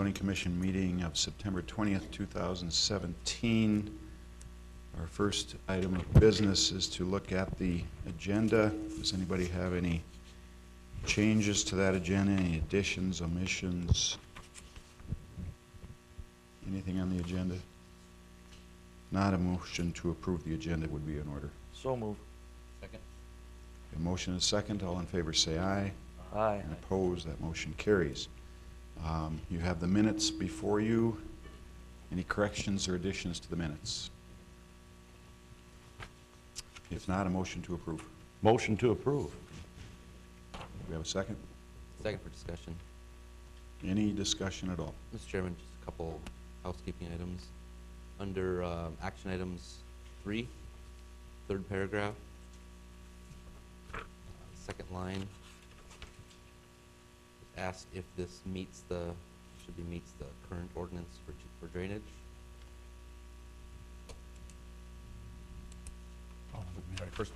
Zoning Commission meeting of September 20th, 2017. Our first item of business is to look at the agenda. Does anybody have any changes to that agenda, any additions, omissions? Anything on the agenda? Not a motion to approve the agenda would be in order. So move. Second. A motion and a second. All in favor say aye. Aye. And opposed, that motion carries. You have the minutes before you. Any corrections or additions to the minutes? If not, a motion to approve. Motion to approve. Do we have a second? Second for discussion. Any discussion at all? Mr. Chairman, just a couple housekeeping items. Under action items 3, third paragraph, second line, asked if this meets the current ordinance for drainage. Oh, sorry, first.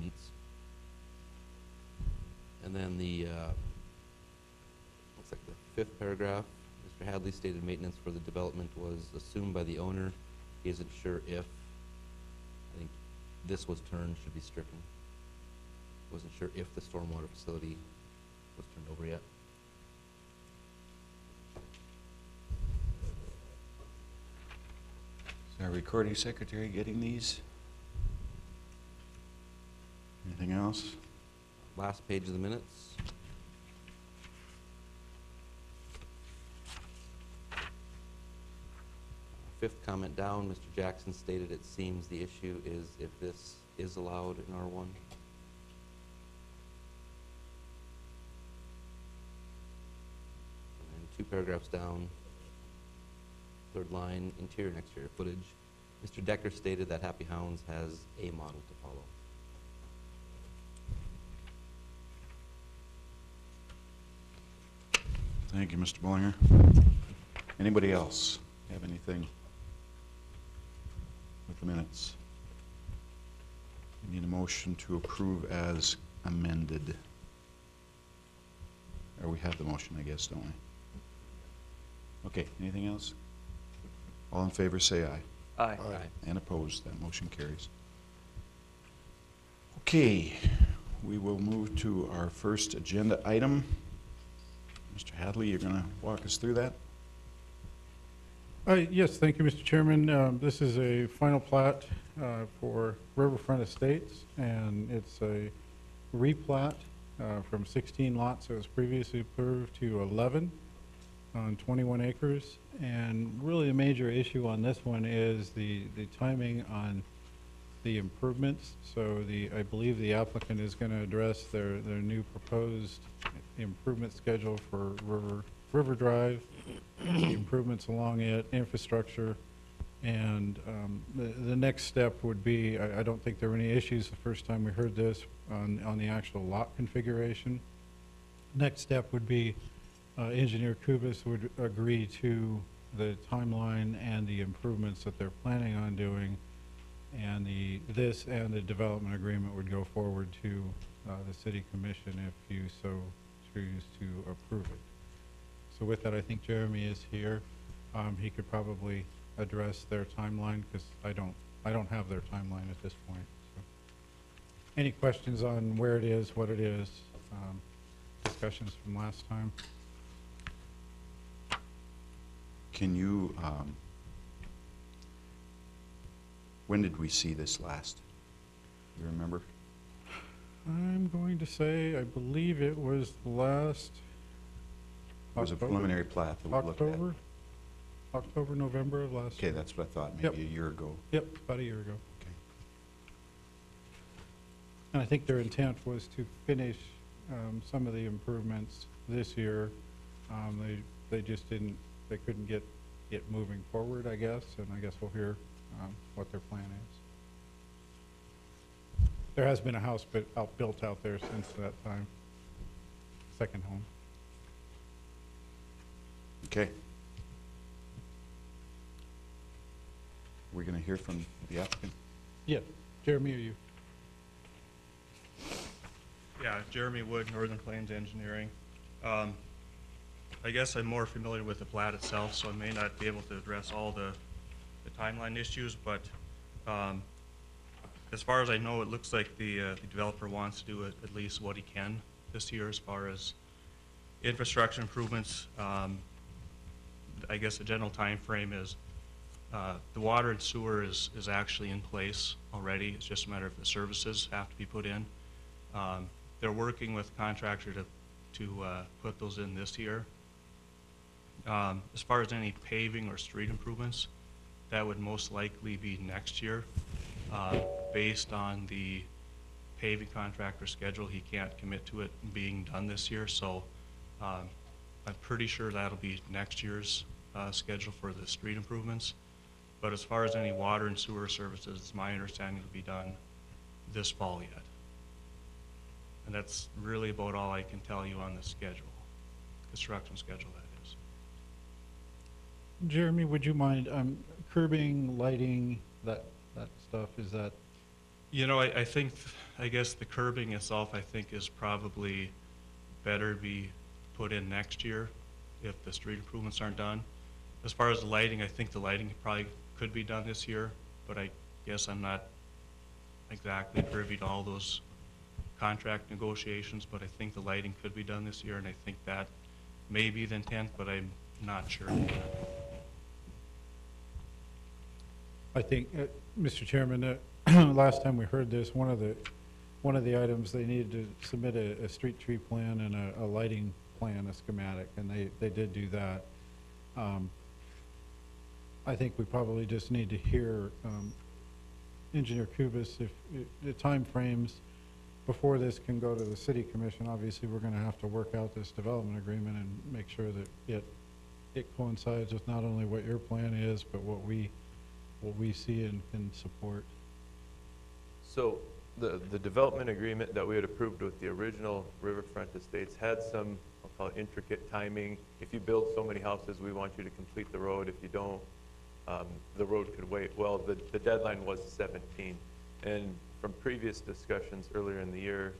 Meets. And then the looks like the fifth paragraph, Mr. Hadley stated maintenance for the development was assumed by the owner. He isn't sure if. I think this was turned, should be stricken. Wasn't sure if the stormwater facility was turned over yet. Is our recording secretary getting these? Anything else? Last page of the minutes. Fifth comment down, Mr. Jackson stated it seems the issue is if this is allowed in R1. And 2 paragraphs down, third line, interior and exterior footage. Mr. Decker stated that Happy Hounds has a model to follow. Thank you, Mr. Bollinger. Anybody else have anything with the minutes? We need a motion to approve as amended. Or we have the motion, I guess, don't we? Okay, anything else? All in favor say aye. Aye. And opposed, that motion carries. Okay, we will move to our first agenda item. Mr. Hadley, you're going to walk us through that? Yes, thank you, Mr. Chairman. This is a final plat for Riverfront Estates, and it's a replat from 16 lots that was previously approved to 11 on 21 acres. And really the major issue on this one is the timing on the improvements. So I believe the applicant is going to address their new proposed improvement schedule for River Drive, the improvements along it, infrastructure, and the next step would be, I don't think there were any issues the first time we heard this on the actual lot configuration. Next step would be Engineer Kubis would agree to the timeline and the improvements that they're planning on doing, and this and the development agreement would go forward to the City Commission if you so choose to approve it. So with that, I think Jeremy is here. He could probably address their timeline because I don't have their timeline at this point. So. Any questions on where it is, what it is? Discussions from last time. Can you, when did we see this last? You remember? I'm going to say, I believe it was last It was a preliminary plat that we looked at. October, November of last Okay, year. that's what I thought, maybe a year ago. Yep, about a year ago. Okay. And I think their intent was to finish some of the improvements this year. They just didn't, they couldn't get it moving forward, I guess, and I guess we'll hear what their plan is. There has been a house built out there since that time, second home. Okay. We're going to hear from the applicant. Yeah, Jeremy, are you? Yeah, Jeremy Wood, Northern Plains Engineering. I guess I'm more familiar with the plat itself, so I may not be able to address all the timeline issues, but as far as I know, it looks like the developer wants to do at least what he can this year as far as infrastructure improvements. I guess the general time frame is the water and sewer is actually in place already. It's just a matter of the services have to be put in. They're working with contractor to put those in this year. As far as any paving or street improvements, that would most likely be next year. Based on the paving contractor schedule, he can't commit to it being done this year, so I'm pretty sure that'll be next year's schedule for the street improvements. But as far as any water and sewer services, it's my understanding it'll be done this fall yet. And that's really about all I can tell you on the schedule, construction schedule, that is. Jeremy, would you mind curbing, lighting, that stuff, is that? You know, I guess the curbing itself, I think, is probably better to be put in next year if the street improvements aren't done. As far as the lighting, I think the lighting probably could be done this year, but I guess I'm not exactly privy to all those contract negotiations, but I think the lighting could be done this year, and I think that may be the intent, but I'm not sure. I think, Mr. Chairman, last time we heard this, one of the items, they needed to submit a street tree plan and a lighting plan, a schematic, and they did do that. I think we probably just need to hear Engineer Kubis, if the time frames before this can go to the city commission. Obviously, we're gonna have to work out this development agreement and make sure that it coincides with not only what your plan is, but what we see and can support. So the development agreement that we had approved with the original Riverfront Estates had some, I'll call it intricate timing. If you build so many houses, we want you to complete the road. If you don't, the road could wait. Well, the deadline was 17. And from previous discussions earlier in the year,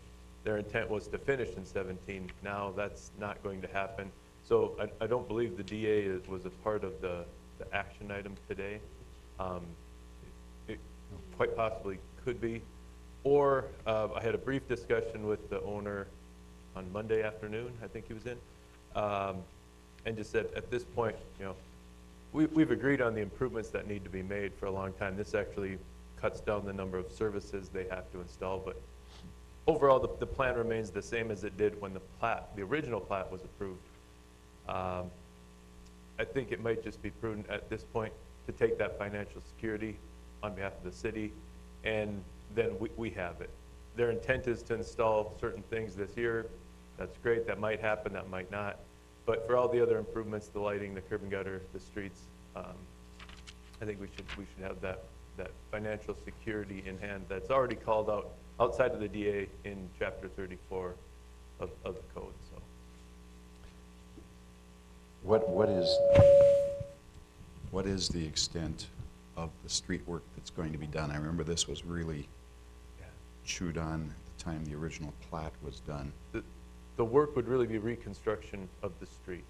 their intent was to finish in 17. Now that's not going to happen. So I don't believe the DA was a part of the action item today. It quite possibly could be. Or I had a brief discussion with the owner on Monday afternoon, I think he was in, and just said, at this point, you know, we've agreed on the improvements that need to be made for a long time. This actually cuts down the number of services they have to install, but overall, the plan remains the same as it did when the original plat was approved. I think it might just be prudent at this point to take that financial security on behalf of the city, and then we have it. Their intent is to install certain things this year. That's great. That might happen. That might not. But for all the other improvements, the lighting, the curb and gutter, the streets, I think we should have that financial security in hand that's already called out outside of the DA in Chapter 34 of the code. So, What is the extent of the street work that's going to be done? I remember this was really chewed on at the time the original plat was done. the work would really be reconstruction of the street.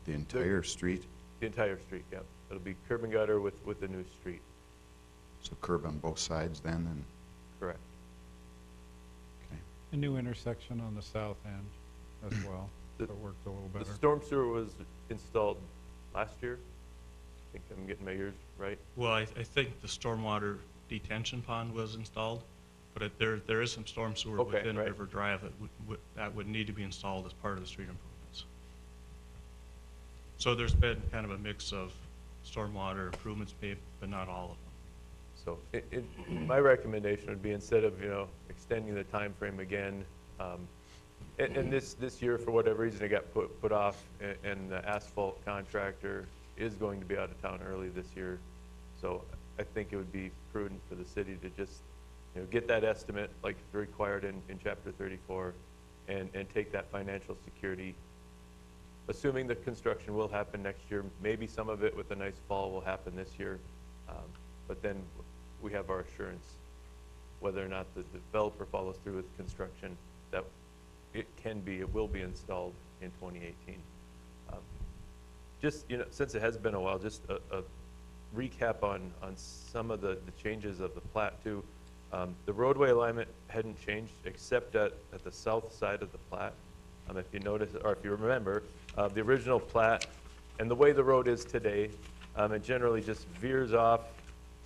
The entire street? The entire street, yeah. It'll be curb and gutter with the new street. So curb on both sides then, and, Correct. okay. A new intersection on the south end as well, so it worked a little The better. storm sewer was installed last year. I think I'm getting my years right. Well, I think the stormwater detention pond was installed, but there is some storm sewer Okay, within right. River Drive that would need to be installed as part of the street improvements. So there's been kind of a mix of stormwater improvements made, but not all of them. So my recommendation would be, instead of, you know, extending the time frame again, and this year, for whatever reason, it got put off, and the asphalt contractor is going to be out of town early this year. So I think it would be prudent for the city to just, you know, get that estimate like required in Chapter 34 and take that financial security assuming the construction will happen next year, maybe some of it with a nice fall will happen this year. But then we have our assurance, whether or not the developer follows through with construction, that it will be installed in 2018. Just, since it has been a while, just a recap on some of the changes of the plat too. The roadway alignment hadn't changed except at the south side of the plat. If you notice, or if you remember, the original plat and the way the road is today, it generally just veers off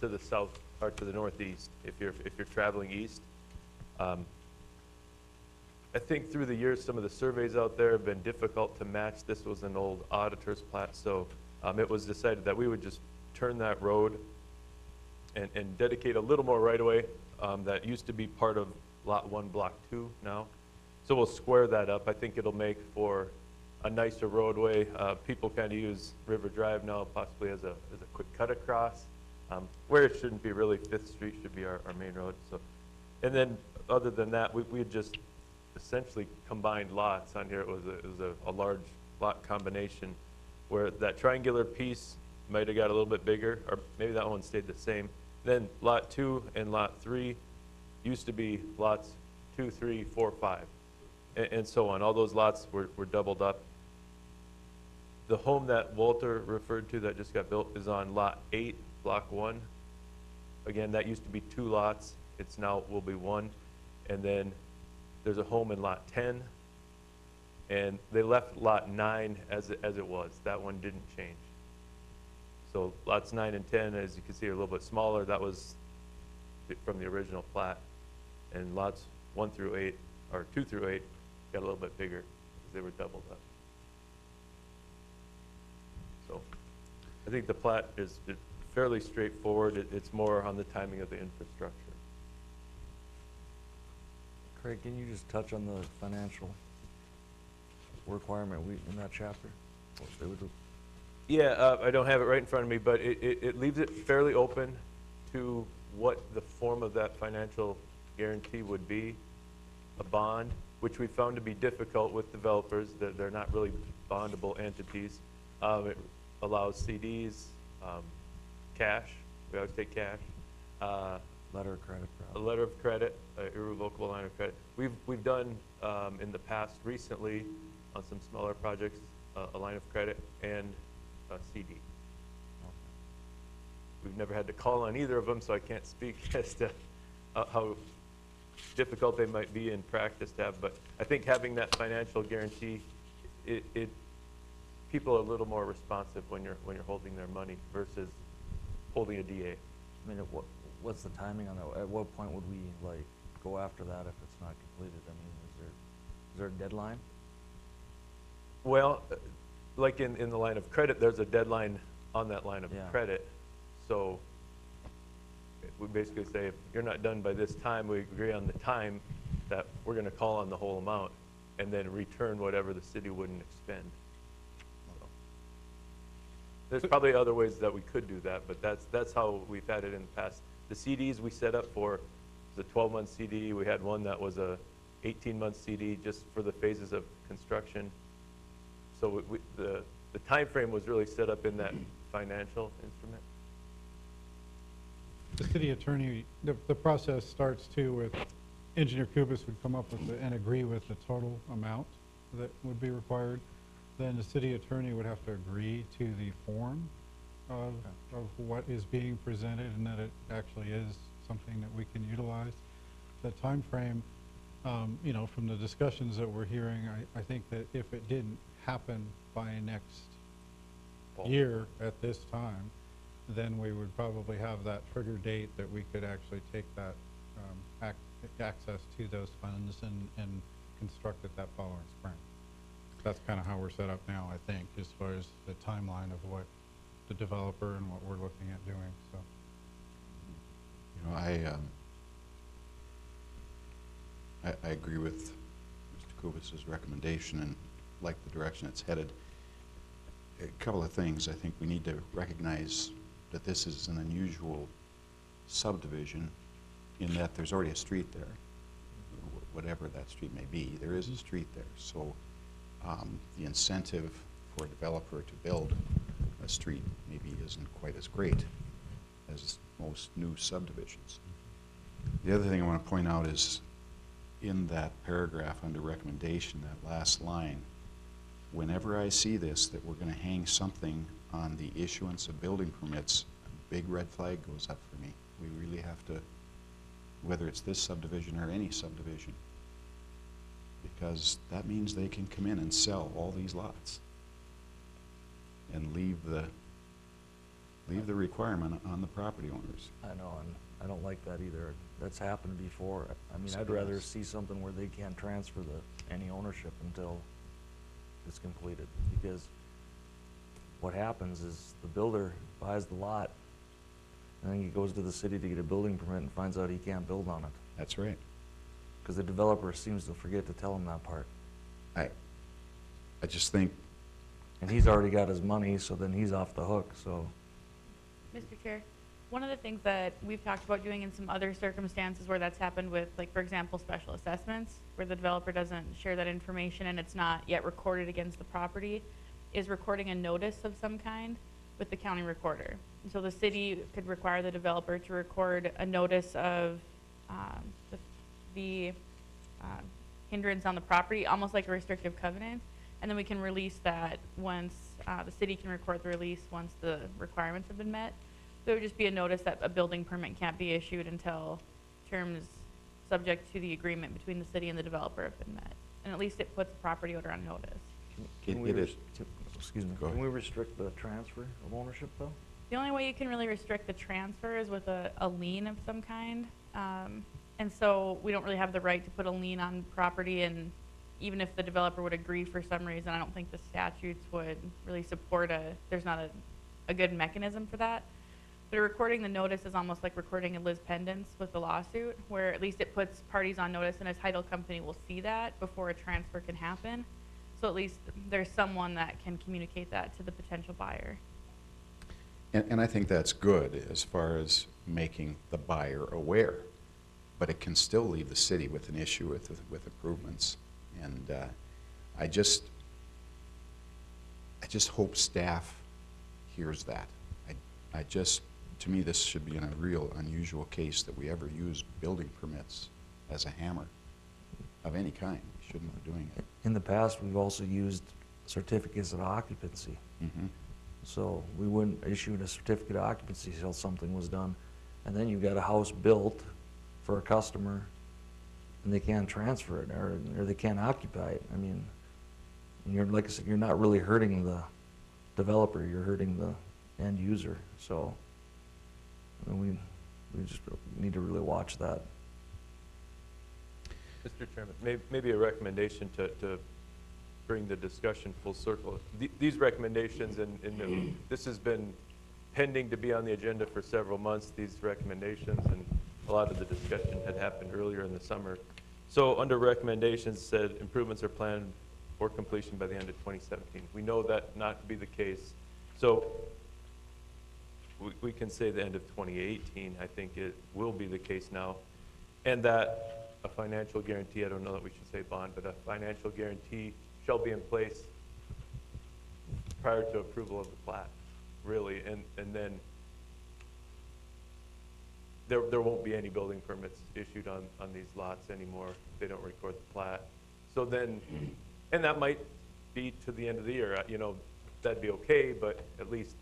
to the south or to the northeast if you're traveling east. I think through the years, some of the surveys out there have been difficult to match. This was an old auditor's plat, so it was decided that we would just turn that road and dedicate a little more right-of-way that used to be part of Lot 1, Block 2 now. So we'll square that up. I think it'll make for a nicer roadway. People kind of use River Drive now possibly as a quick cut across, where it shouldn't be really. 5th Street should be our main road. So, and then other than that, we had just essentially combined lots on here. It was a large lot combination where that triangular piece might have got a little bit bigger, or maybe that one stayed the same. Then Lot 2 and Lot 3 used to be lots 2, 3, 4, 5, and so on. All those lots were doubled up. The home that Walter referred to that just got built is on Lot 8, Block 1. Again, that used to be 2 lots. It's now will be 1. And then there's a home in Lot 10, and they left Lot 9 as it was. That one didn't change. So lots 9 and 10, as you can see, are a little bit smaller. That was from the original plat. And lots 1 through 8, or 2 through 8, got a little bit bigger because they were doubled up. So I think the plat is fairly straightforward. It's more on the timing of the infrastructure. Craig, can you just touch on the financial requirement in that chapter? What they would do? Yeah, I don't have it right in front of me, but it leaves it fairly open to what the form of that financial guarantee would be. A bond, which we found to be difficult with developers, that they're not really bondable entities. It allows CDs, cash. We always take cash. Letter of credit, A probably. letter of credit, irrevocable line of credit. We've done in the past recently on some smaller projects a line of credit and a CD. We've never had to call on either of them, so I can't speak as to how difficult they might be in practice to have. But I think having that financial guarantee, people are a little more responsive when you're holding their money versus holding a DA. I mean, what's the timing on that? At what point would we, like, go after that if it's not completed? I mean, is there a deadline? Well, like in the line of credit, there's a deadline on that line of Yeah. credit. So we basically say, if you're not done by this time, we agree on the time that we're going to call on the whole amount and then return whatever the city wouldn't expend. So there's probably other ways that we could do that, but that's how we've had it in the past. The CDs we set up for was a 12-month CD. We had one that was a 18-month CD just for the phases of construction. So the time frame was really set up in that financial instrument. The city attorney, the process starts too with Engineer Kubis would come up with and agree with the total amount that would be required. Then the city attorney would have to agree to the form of what is being presented and that it actually is something that we can utilize. The time frame, from the discussions that we're hearing, I think that if it didn't happen by next year at this time, then we would probably have that trigger date that we could actually take that access to those funds and construct it that following spring. That's kind of how we're set up now, I think, as far as the timeline of what the developer and what we're looking at doing. So, I agree with Mr. Kubis's recommendation and like the direction it's headed. A couple of things. I think we need to recognize that this is an unusual subdivision in that there's already a street there. Whatever that street may be, there is a street there. So the incentive for a developer to build a street maybe isn't quite as great as most new subdivisions. The other thing I want to point out is in that paragraph under recommendation, that last line, whenever I see this, that we're going to hang something on the issuance of building permits, a big red flag goes up for me. We really have to, whether it's this subdivision or any subdivision, because that means they can come in and sell all these lots and leave the requirement on the property owners. I know, and I don't like that either. That's happened before. I mean, I'd Yes. rather see something where they can't transfer any ownership until it's completed, because what happens is the builder buys the lot, and then he goes to the city to get a building permit and finds out he can't build on it, That's right. because the developer seems to forget to tell him that part. I just think, And he's already got his money, so then he's off the hook, so. Mr. Chair, one of the things that we've talked about doing in some other circumstances where that's happened with, like, for example, special assessments, where the developer doesn't share that information and it's not yet recorded against the property, is recording a notice of some kind with the county recorder. And so the city could require the developer to record a notice of the hindrance on the property, almost like a restrictive covenant, and then we can release that once, the city can record the release once the requirements have been met. So it would just be a notice that a building permit can't be issued until terms subject to the agreement between the city and the developer have been met. And at least it puts the property owner on notice. it is, Excuse me, Go can ahead. we restrict the transfer of ownership, though? The only way you can really restrict the transfer is with a lien of some kind. And so we don't really have the right to put a lien on property, and even if the developer would agree for some reason, I don't think the statutes would really support there's not a good mechanism for that. But recording the notice is almost like recording a lis pendens with the lawsuit, where at least it puts parties on notice and a title company will see that before a transfer can happen. So at least there's someone that can communicate that to the potential buyer. and I think that's good as far as making the buyer aware, but it can still leave the city with an issue with improvements. And I just hope staff hears that. To me, this should be in a real unusual case that we ever use building permits as a hammer of any kind. We shouldn't be doing it. In the past, we've also used certificates of occupancy. Mhm. So we wouldn't issue a certificate of occupancy until something was done. And then you've got a house built for a customer, and they can't transfer it, or they can't occupy it. I mean, and you're, like I said, you're not really hurting the developer, you're hurting the end user. So, I mean, we just need to really watch that. Mr. Chairman, maybe a recommendation to bring the discussion full circle. These recommendations, and this has been pending to be on the agenda for several months, these recommendations, and a lot of the discussion had happened earlier in the summer. So under recommendations said improvements are planned for completion by the end of 2017. We know that not to be the case. So we can say the end of 2018. I think it will be the case now. And that a financial guarantee, I don't know that we should say bond, but a financial guarantee shall be in place prior to approval of the plat, really. And then there won't be any building permits issued on these lots anymore if they don't record the plat. So then, and that might be to the end of the year, you know, that'd be okay, but at least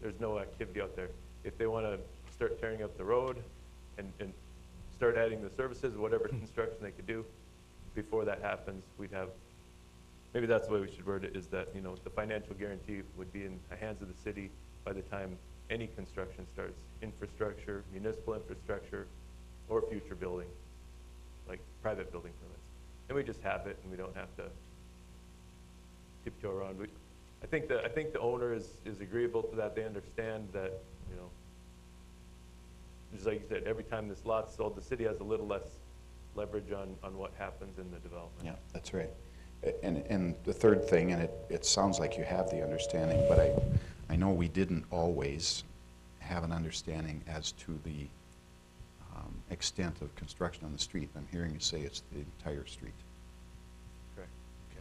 there's no activity out there. If they want to start tearing up the road and start adding the services, whatever construction they could do, before that happens, we'd have, maybe that's the way we should word it, is that, you know, the financial guarantee would be in the hands of the city by the time any construction starts, infrastructure, municipal infrastructure, or future building, like private building permits. And we just have it, and we don't have to tiptoe around. I think the owner is agreeable to that. They understand that, you know, just like you said, every time this lot's sold, the city has a little less leverage on what happens in the development. Yeah, that's right. And the third thing, and it sounds like you have the understanding, but I know we didn't always have an understanding as to the extent of construction on the street. I'm hearing you say it's the entire street. Correct. Okay.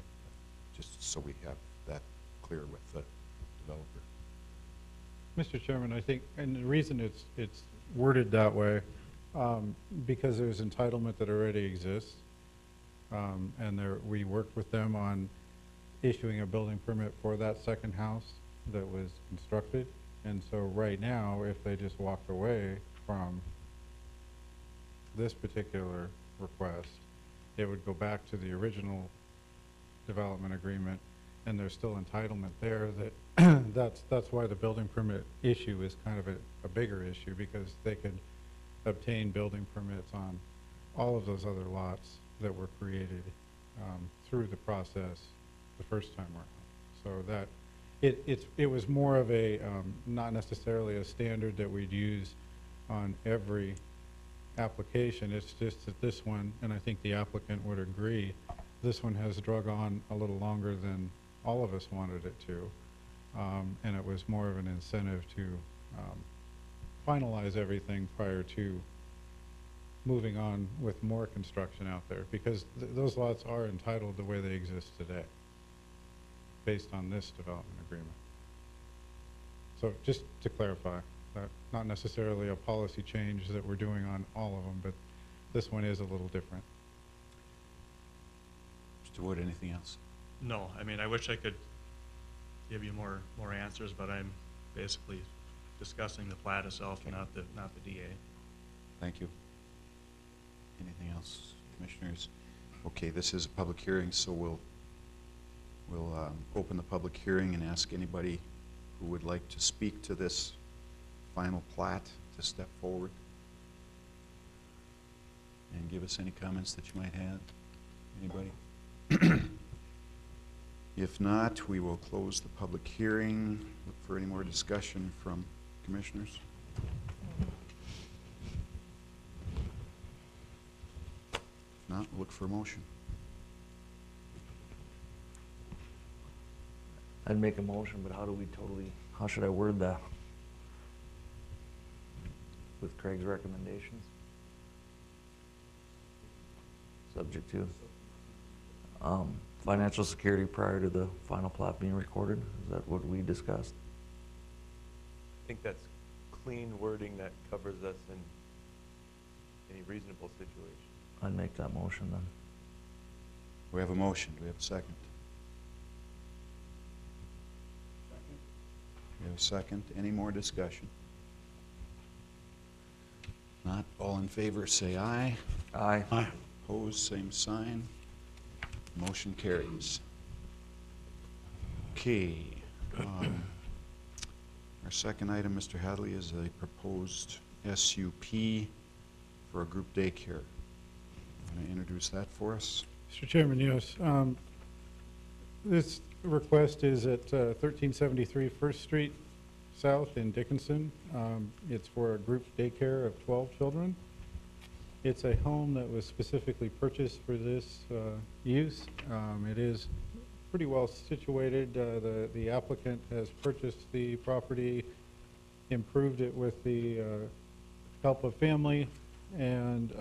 Just so we have that clear with the developer. Mr. Chairman, I think, and the reason it's worded that way, because there's entitlement that already exists. And we worked with them on issuing a building permit for that second house that was constructed. And so right now, if they just walked away from this particular request, it would go back to the original development agreement, and there's still entitlement there that, that's why the building permit issue is kind of a bigger issue, because they could obtain building permits on all of those other lots that were created through the process the first time around. So that, it was more of a, not necessarily a standard that we'd use on every application. It's just that this one, and I think the applicant would agree, this one has drug on a little longer than all of us wanted it to. And it was more of an incentive to finalize everything prior to moving on with more construction out there, because those lots are entitled the way they exist today, based on this development agreement. So just to clarify, not necessarily a policy change that we're doing on all of them, but this one is a little different. Mr. Wood, anything else? No, I mean, I wish I could give you more answers, but I'm basically discussing the plat itself, not the DA. Thank you. Anything else, commissioners? Okay, this is a public hearing, so we'll open the public hearing and ask anybody who would like to speak to this final plat to step forward and give us any comments that you might have. Anybody? If not, we will close the public hearing. Look for any more discussion from commissioners. If not, we'll look for a motion. I'd make a motion, but how should I word that? With Craig's recommendations? Subject to financial security prior to the final plat being recorded? Is that what we discussed? I think that's clean wording that covers us in any reasonable situation. I'd make that motion then. We have a motion. Do we have a second? We have a second. Any more discussion? Not all in favor, say aye. Aye. Opposed, same sign. Motion carries. Okay. Our second item, Mr. Hadley, is a proposed SUP for a group daycare. Want to introduce that for us? Mr. Chairman, yes. This request is at 1373 First Street South in Dickinson. It's for a group daycare of 12 children. It's a home that was specifically purchased for this use. It is pretty well situated. The applicant has purchased the property, improved it with the help of family, and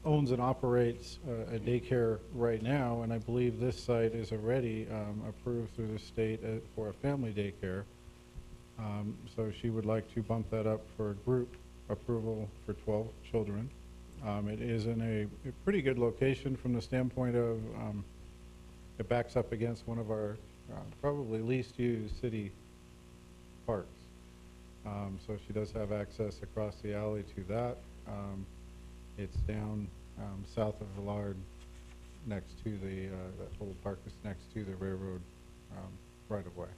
owns and operates a daycare right now, and I believe this site is already approved through the state for a family daycare. So she would like to bump that up for group approval for 12 children. It is in a pretty good location from the standpoint of it backs up against one of our probably least used city parks. So she does have access across the alley to that. It's down south of Villard, next to the, that whole park is next to the railroad right-of-way.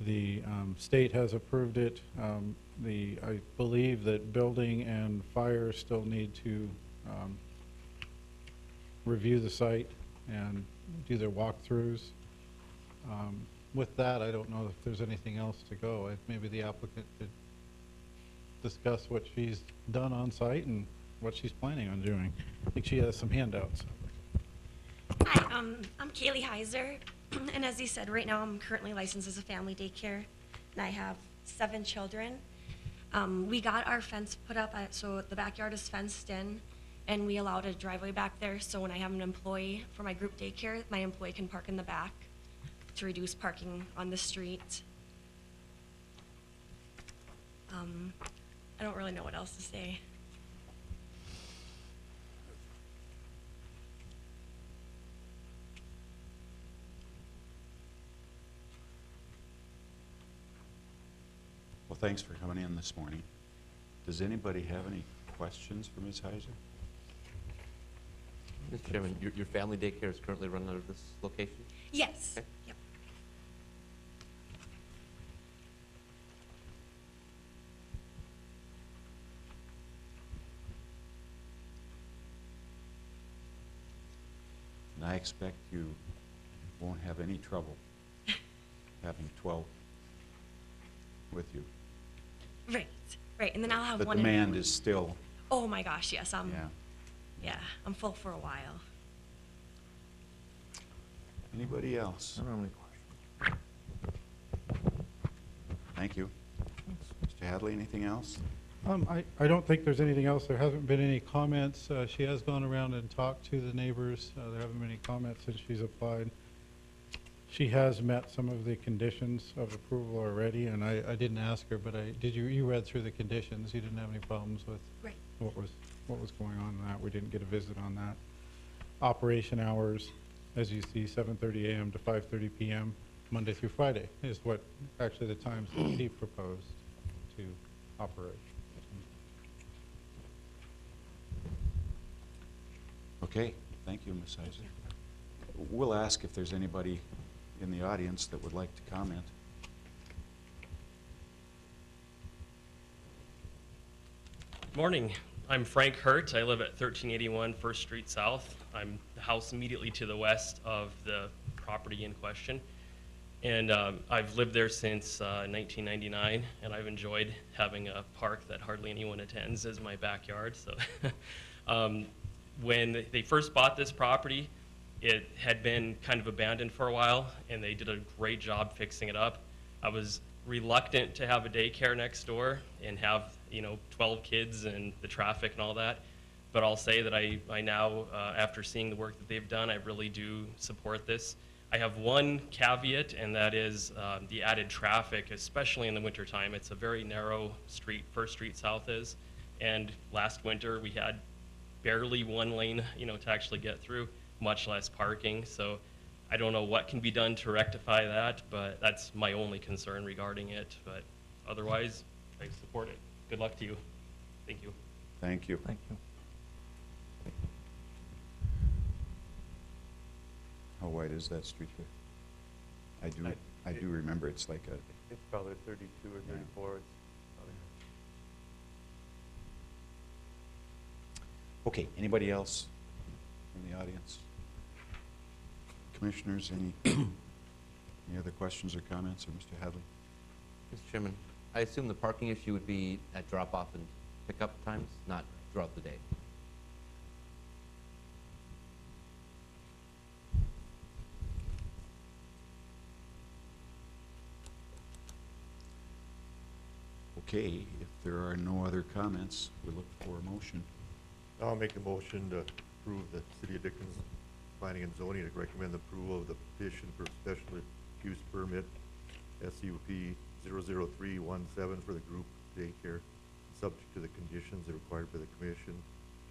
The state has approved it. I believe that building and fire still need to review the site and do their walkthroughs. With that, I don't know if there's anything else to go. Maybe the applicant could discuss what she's done on site and what she's planning on doing. I think she has some handouts. Hi, I'm Kaylee Heiser, and as he said, right now I'm currently licensed as a family daycare, and I have 7 children. We got our fence put up, so the backyard is fenced in, and we allowed a driveway back there, so when I have an employee for my group daycare, my employee can park in the back. to reduce parking on the street. I don't really know what else to say. Well, thanks for coming in this morning. Does anybody have any questions for Ms. Heiser? Mr. Chairman, your family daycare is currently run out of this location? Yes. Okay. Yep. And I expect you won't have any trouble having 12 with you. Right. Right. And then I'll have The one. demand is still, Oh my gosh, yes. yeah. Yeah, I'm full for a while. Anybody else? I don't have any questions. Thank you. Mr. Hadley, anything else? I don't think there's anything else. There hasn't been any comments. She has gone around and talked to the neighbors. There haven't been any comments since she's applied. She has met some of the conditions of approval already, and I didn't ask her, but you read through the conditions. You didn't have any problems with Right. what was going on in that. We didn't get a visit on that. Operation hours, as you see, 7:30 a.m. to 5:30 p.m., Monday through Friday, is what actually the times that she proposed to operate. Okay, thank you, Ms. Heiser. We'll ask if there's anybody in the audience that would like to comment. Morning. I'm Frank Hurt. I live at 1381 First Street South. I'm the house immediately to the west of the property in question. And I've lived there since 1999, and I've enjoyed having a park that hardly anyone attends as my backyard. So when they first bought this property, it had been kind of abandoned for a while, and they did a great job fixing it up. I was reluctant to have a daycare next door and have 12 kids and the traffic and all that. But I'll say that I now, after seeing the work that they've done, I really do support this. I have one caveat, and that is the added traffic, especially in the wintertime. It's a very narrow street, First Street South is, and last winter we had barely one lane, to actually get through, much less parking. So I don't know what can be done to rectify that, but that's my only concern regarding it. But otherwise, I support it. Good luck to you. Thank you. Thank you. Thank you. How wide is that street there? I do remember it's like a, It's probably 32 or 34. It's okay, anybody else in the audience? Commissioners, any other questions or comments, or Mr. Hadley? Mr. Chairman, I assume the parking issue would be at drop-off and pickup times, not throughout the day. Okay, if there are no other comments, we look for a motion. I'll make a motion to approve the City of Dickens Planning and Zoning to recommend the approval of the petition for special use permit, SUP 00317 for the group daycare, subject to the conditions required by the commission,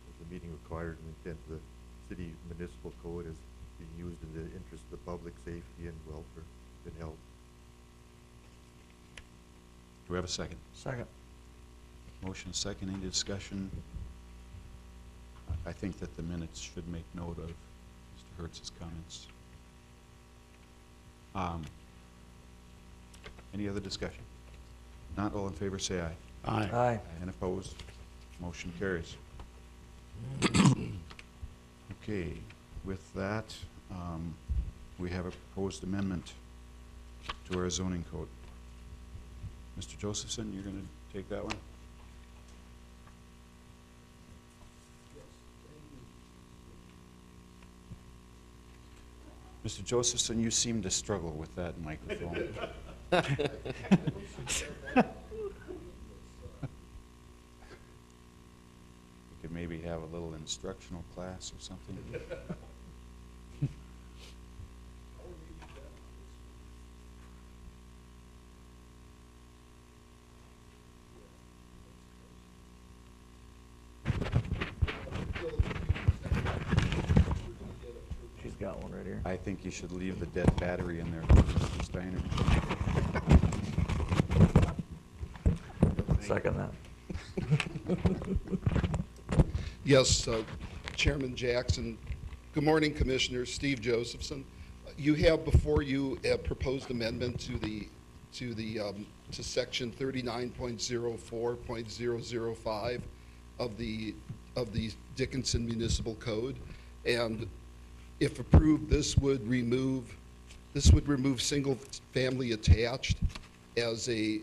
as the meeting required and intent of the city municipal code is being used in the interest of the public safety and welfare and health. Do we have a second? Second. Motion second, any discussion? I think that the minutes should make note of Mr. Hertz's comments. Any other discussion? Not all in favor, say aye. Aye. And opposed? Motion carries. Okay, with that, we have a proposed amendment to our zoning code. Mr. Josephson, you're going to take that one? Mr. Josephson, you seem to struggle with that microphone. We could maybe have a little instructional class or something. got one right here. I think you should leave the dead battery in there, Mr. Steiner. Second that. Yes, Chairman Jackson. Good morning, Commissioners. Steve Josephson. You have before you a proposed amendment to section 39.04.005 of the Dickinson Municipal Code, and if approved, this would remove single-family attached as a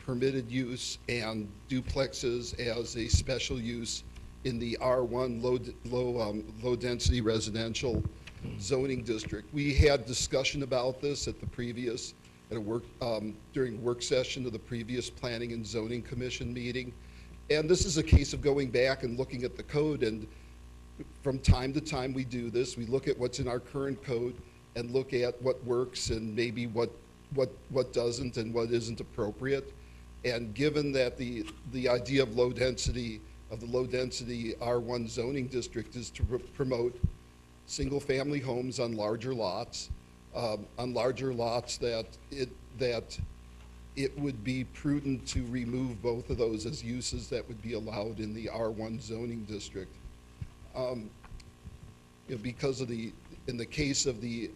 permitted use and duplexes as a special use in the R1 low density residential zoning district. We had discussion about this during work session of the previous Planning and Zoning Commission meeting. And this is a case of going back and looking at the code, and from time to time we do this. We look at what's in our current code and look at what works and maybe what doesn't and what isn't appropriate. And given that the idea of the low density R1 zoning district is to promote single-family homes on larger lots that it would be prudent to remove both of those as uses that would be allowed in the R1 zoning district. Because of in the case of the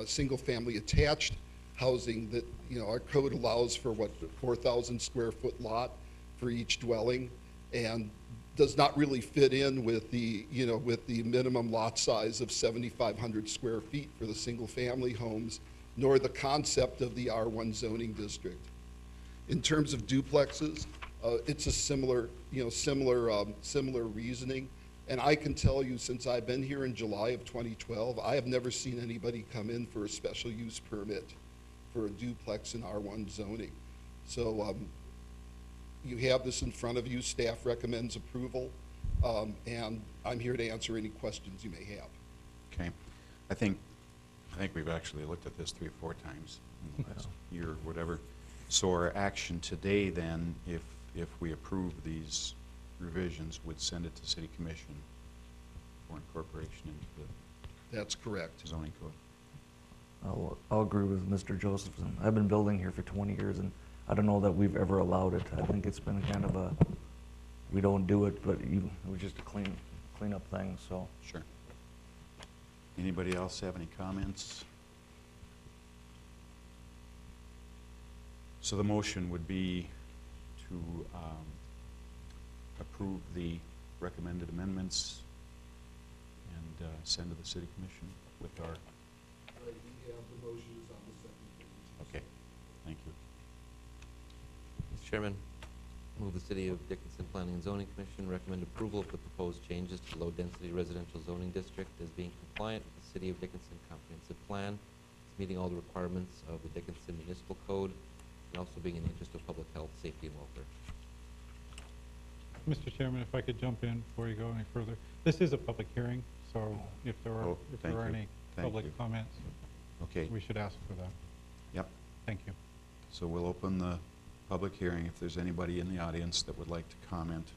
single-family attached housing, that our code allows for 4,000 square foot lot for each dwelling, and does not really fit in with the minimum lot size of 7,500 square feet for the single-family homes, nor the concept of the R1 zoning district. In terms of duplexes, it's a similar reasoning. And I can tell you, since I've been here in July of 2012, I have never seen anybody come in for a special use permit for a duplex in R1 zoning. So you have this in front of you. Staff recommends approval, and I'm here to answer any questions you may have. Okay. I think we've actually looked at this 3 or 4 times in the last year or whatever. So our action today then, if we approve these revisions, would send it to City Commission for incorporation into That's correct. the zoning code. I'll agree with Mr. Josephson. I've been building here for 20 years, and I don't know that we've ever allowed it. I think it's been kind of we don't do it, but it was just a clean up thing, so. Sure. Anybody else have any comments? So the motion would be to approve the recommended amendments and send to the City Commission with our... We have the motions on the second page. Okay, thank you. Mr. Chairman, move the City of Dickinson Planning and Zoning Commission recommend approval of the proposed changes to low-density residential zoning district as being compliant with the City of Dickinson Comprehensive Plan, meeting all the requirements of the Dickinson Municipal Code, and also being in the interest of public health, safety, and welfare. Mr. Chairman, if I could jump in before you go any further. This is a public hearing, so if there are thank you. any Thank public you. comments, Okay, we should ask for that. yep. Thank you. So we'll open the public hearing. If there's anybody in the audience that would like to comment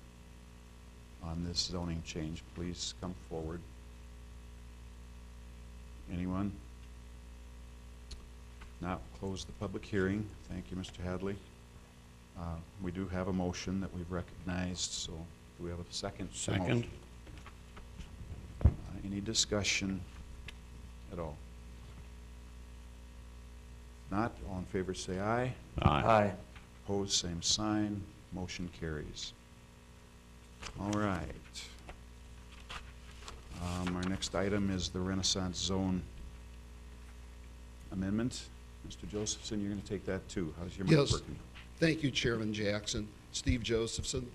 on this zoning change, please come forward. Anyone? Now, close the public hearing. Thank you, Mr. Hadley. We do have a motion that we've recognized, so do we have a second? to the motion? Any discussion at all? Not, all in favor say aye. Aye. Opposed, same sign. Motion carries. All right. Our next item is the Renaissance Zone Amendment. Mr. Josephson, you're going to take that too. How's your mic Yes. working? Thank you, Chairman Jackson. Steve Josephson.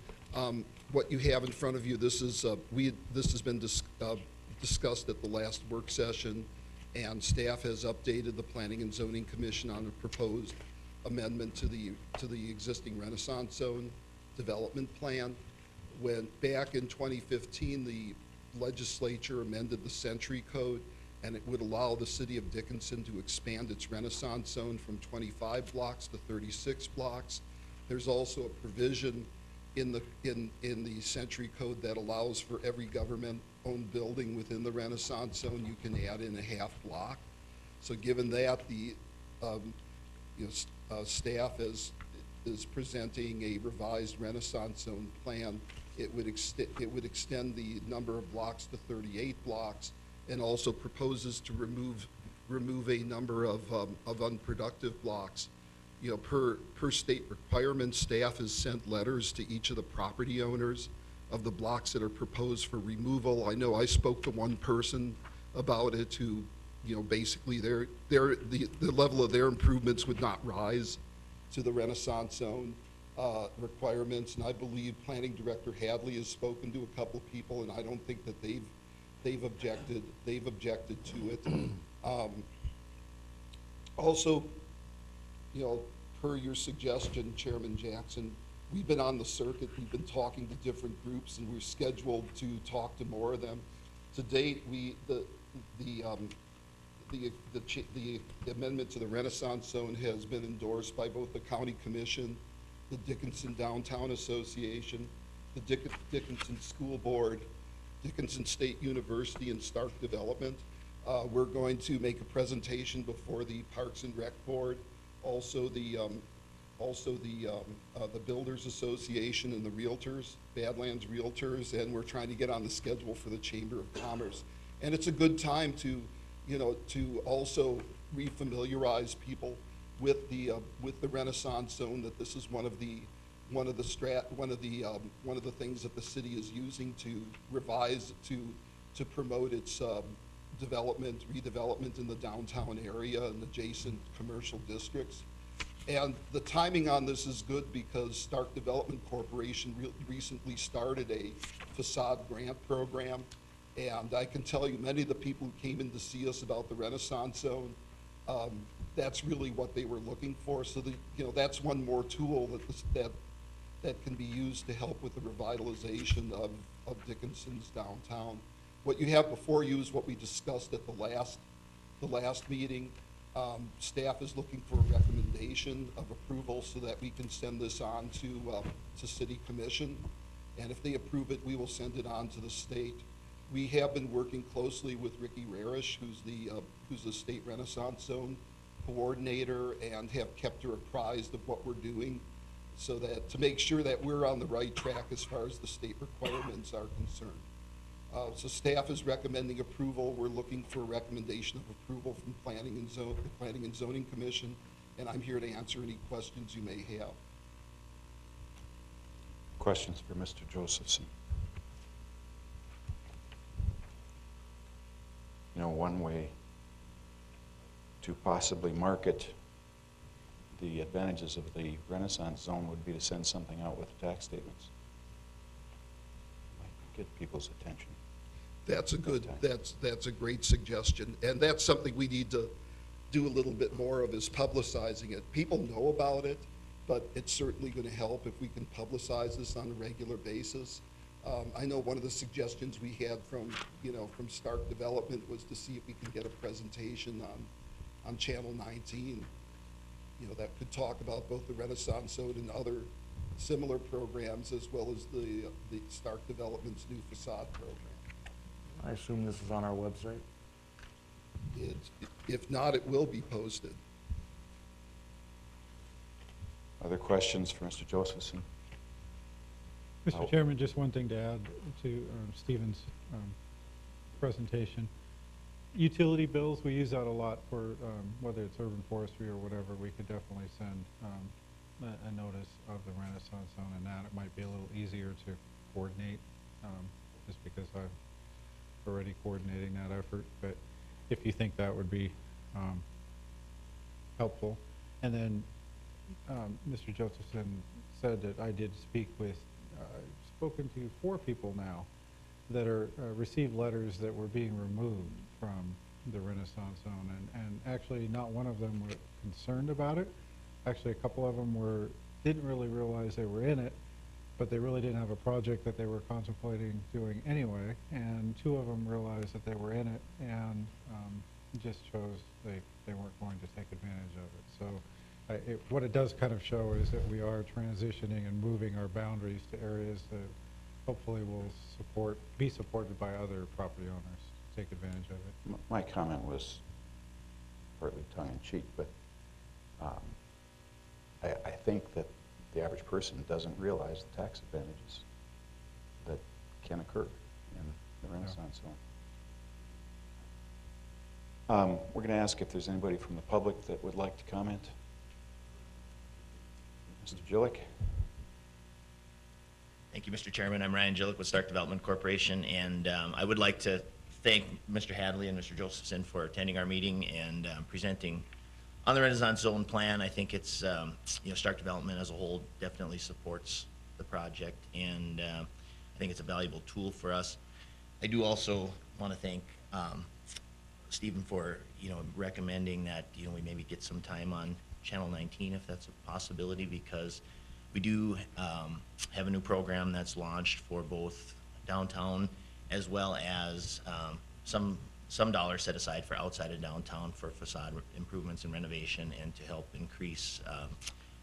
What you have in front of you, this has been discussed at the last work session, and staff has updated the Planning and Zoning Commission on a proposed amendment to the existing Renaissance Zone development plan. When back in 2015, the legislature amended the Century Code, and it would allow the City of Dickinson to expand its Renaissance Zone from 25 blocks to 36 blocks. There's also a provision in the Century Code that allows for every government owned building within the Renaissance Zone, you can add in a half block. So given that, the, staff is presenting a revised Renaissance Zone plan, it would extend the number of blocks to 38 blocks, and also proposes to remove a number of unproductive blocks. Per state requirements, staff has sent letters to each of the property owners of the blocks that are proposed for removal. I know I spoke to one person about it who, basically the level of their improvements would not rise to the Renaissance Zone requirements, and I believe Planning Director Hadley has spoken to a couple of people, and I don't think that they've objected to it. Also, per your suggestion, Chairman Jackson, we've been on the circuit, we've been talking to different groups, and we're scheduled to talk to more of them. To date, the amendment to the Renaissance Zone has been endorsed by both the County Commission, the Dickinson Downtown Association, the Dickinson School Board, Dickinson State University, and Stark Development. We're going to make a presentation before the Parks and Rec Board, also the Builders Association and the Realtors, Badlands Realtors, and we're trying to get on the schedule for the Chamber of Commerce. And it's a good time to also refamiliarize people with the Renaissance Zone, that this is one of the things that the city is using to revise to promote its redevelopment in the downtown area and adjacent commercial districts. And the timing on this is good because Stark Development Corporation recently started a facade grant program. And I can tell you, many of the people who came in to see us about the Renaissance Zone, that's really what they were looking for. So that's one more tool that can be used to help with the revitalization of Dickinson's downtown. What you have before you is what we discussed at the last meeting. Staff is looking for a recommendation of approval so that we can send this on to City Commission. And if they approve it, we will send it on to the state. We have been working closely with Ricky Rarish, who's the State Renaissance Zone coordinator, and have kept her apprised of what we're doing, so that to make sure that we're on the right track as far as the state requirements are concerned. So staff is recommending approval. We're looking for a recommendation of approval from the Planning and Zoning Commission, and I'm here to answer any questions you may have. Questions for Mr. Josephson? One way to possibly market the advantages of the Renaissance Zone would be to send something out with tax statements. Might get people's attention. That's a great suggestion, and that's something we need to do a little bit more of, is publicizing it. People know about it, but it's certainly going to help if we can publicize this on a regular basis. I know one of the suggestions we had from Stark Development was to see if we can get a presentation on Channel 19, that could talk about both the Renaissance Zone and other similar programs, as well as the Stark Development's new facade program. I assume this is on our website? If not, it will be posted. Other questions for Mr. Josephson? Mr. Chairman, just one thing to add to Stephen's presentation. Utility bills, we use that a lot for whether it's urban forestry or whatever. We could definitely send a notice of the Renaissance Zone, and that it might be a little easier to coordinate, just because I'm already coordinating that effort. But if you think that would be helpful. And then Mr. Josephson said that I did speak with, spoken to 4 people now that are received letters that were being removed from the Renaissance Zone, and actually not one of them were concerned about it. Actually, a couple of them didn't really realize they were in it, but they really didn't have a project that they were contemplating doing anyway, and 2 of them realized that they were in it, and just chose they weren't going to take advantage of it. So what it does kind of show is that we are transitioning and moving our boundaries to areas hopefully will be supported by other property owners to take advantage of it. My comment was partly tongue-in-cheek, but I think that the average person doesn't realize the tax advantages that can occur in the Renaissance Zone. We're going to ask if there's anybody from the public that would like to comment. Mr. Jillick? Thank you, Mr. Chairman. I'm Ryan Jillick with Stark Development Corporation, and I would like to thank Mr. Hadley and Mr. Josephson for attending our meeting and presenting on the Renaissance Zone plan. I think it's, Stark Development as a whole definitely supports the project, and I think it's a valuable tool for us. I do also want to thank Stephen for, recommending that, we maybe get some time on Channel 19 if that's a possibility, because we do have a new program that's launched for both downtown as well as some dollars set aside for outside of downtown for facade improvements and renovation and to help increase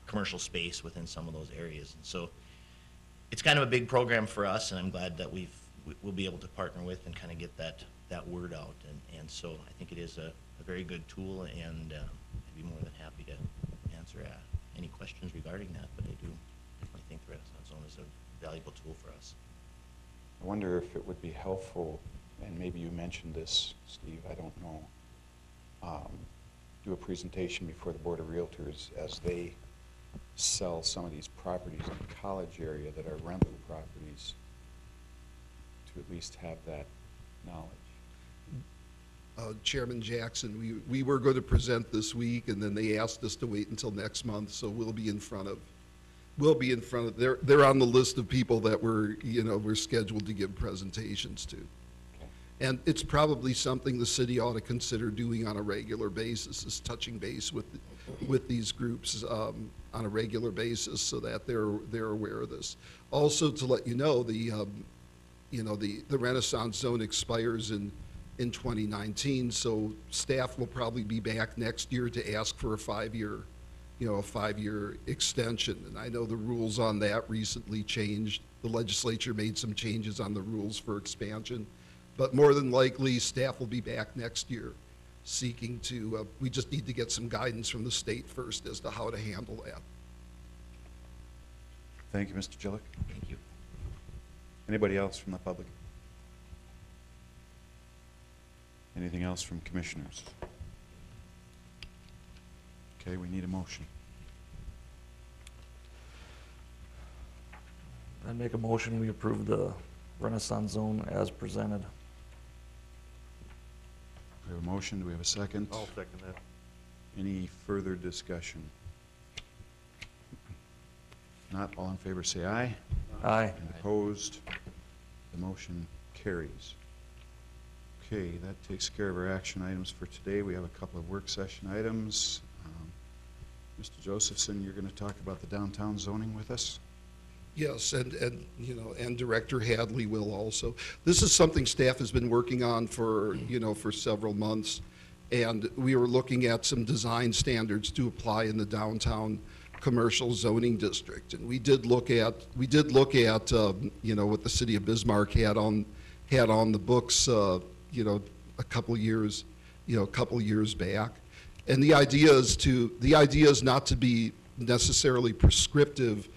commercial space within some of those areas. And so it's kind of a big program for us, and I'm glad that we'll be able to partner with and kind of get that word out. And so I think it is a very good tool, and I'd be more than happy to answer any questions regarding that, but I do definitely think the Renaissance Zone is a valuable tool for us. I wonder if it would be helpful, and maybe you mentioned this, Steve, I don't know, do a presentation before the Board of Realtors as they sell some of these properties in the College area that are rental properties, to at least have that knowledge. Chairman Jackson, we were going to present this week, and then they asked us to wait until next month, so we'll be in front of, they're on the list of people that we're scheduled to give presentations to. And it's probably something the city ought to consider doing on a regular basis, is touching base with these groups on a regular basis so that they're aware of this. Also, to let you know, the Renaissance Zone expires in 2019, so staff will probably be back next year to ask for a 5-year extension. And I know the rules on that recently changed. The legislature made some changes on the rules for expansion, but more than likely staff will be back next year seeking to, we just need to get some guidance from the state first as to how to handle that. Thank you, Mr. Jillick. Thank you. Anybody else from the public? Anything else from commissioners? Okay, we need a motion. I make a motion, we approve the Renaissance Zone as presented. We have a motion, do we have a second? I'll second that. Any further discussion? Not, all in favor say aye. Aye. And opposed? The motion carries. Okay, that takes care of our action items for today. We have a couple of work session items. Mr. Josephson, you're going to talk about the downtown zoning with us? Yes, and Director Hadley will also. This is something staff has been working on for several months, and we were looking at some design standards to apply in the downtown commercial zoning district. And we did look at what the city of Bismarck had on the books a couple years back. And the idea is not to be necessarily prescriptive,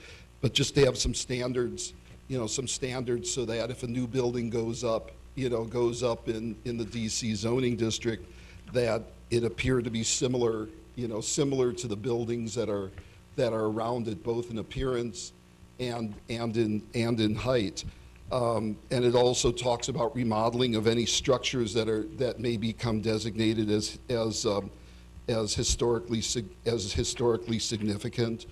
but just to have some standards, so that if a new building goes up in the DC zoning district, that it appear to be similar to the buildings that are around it, both in appearance and in height. And it also talks about remodeling of any structures that may become designated as historically significant,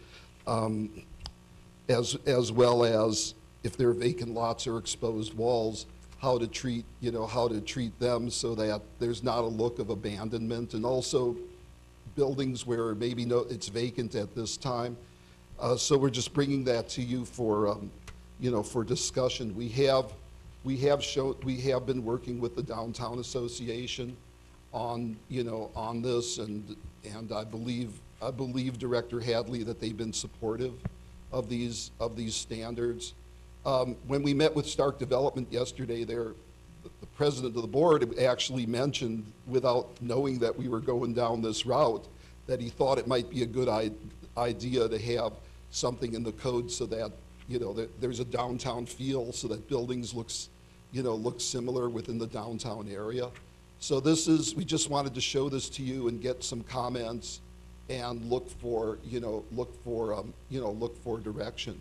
as well as if there are vacant lots or exposed walls, how to treat them so that there's not a look of abandonment, and also buildings where maybe it's vacant at this time. So we're just bringing that to you for discussion. We have been working with the Downtown Association on this, and I believe Director Hadley that they've been supportive of these standards. When we met with Stark Development yesterday, the president of the board actually mentioned, without knowing that we were going down this route, that he thought it might be a good idea to have something in the code so that, that there's a downtown feel, so that buildings look similar within the downtown area. So we just wanted to show this to you and get some comments and look for direction.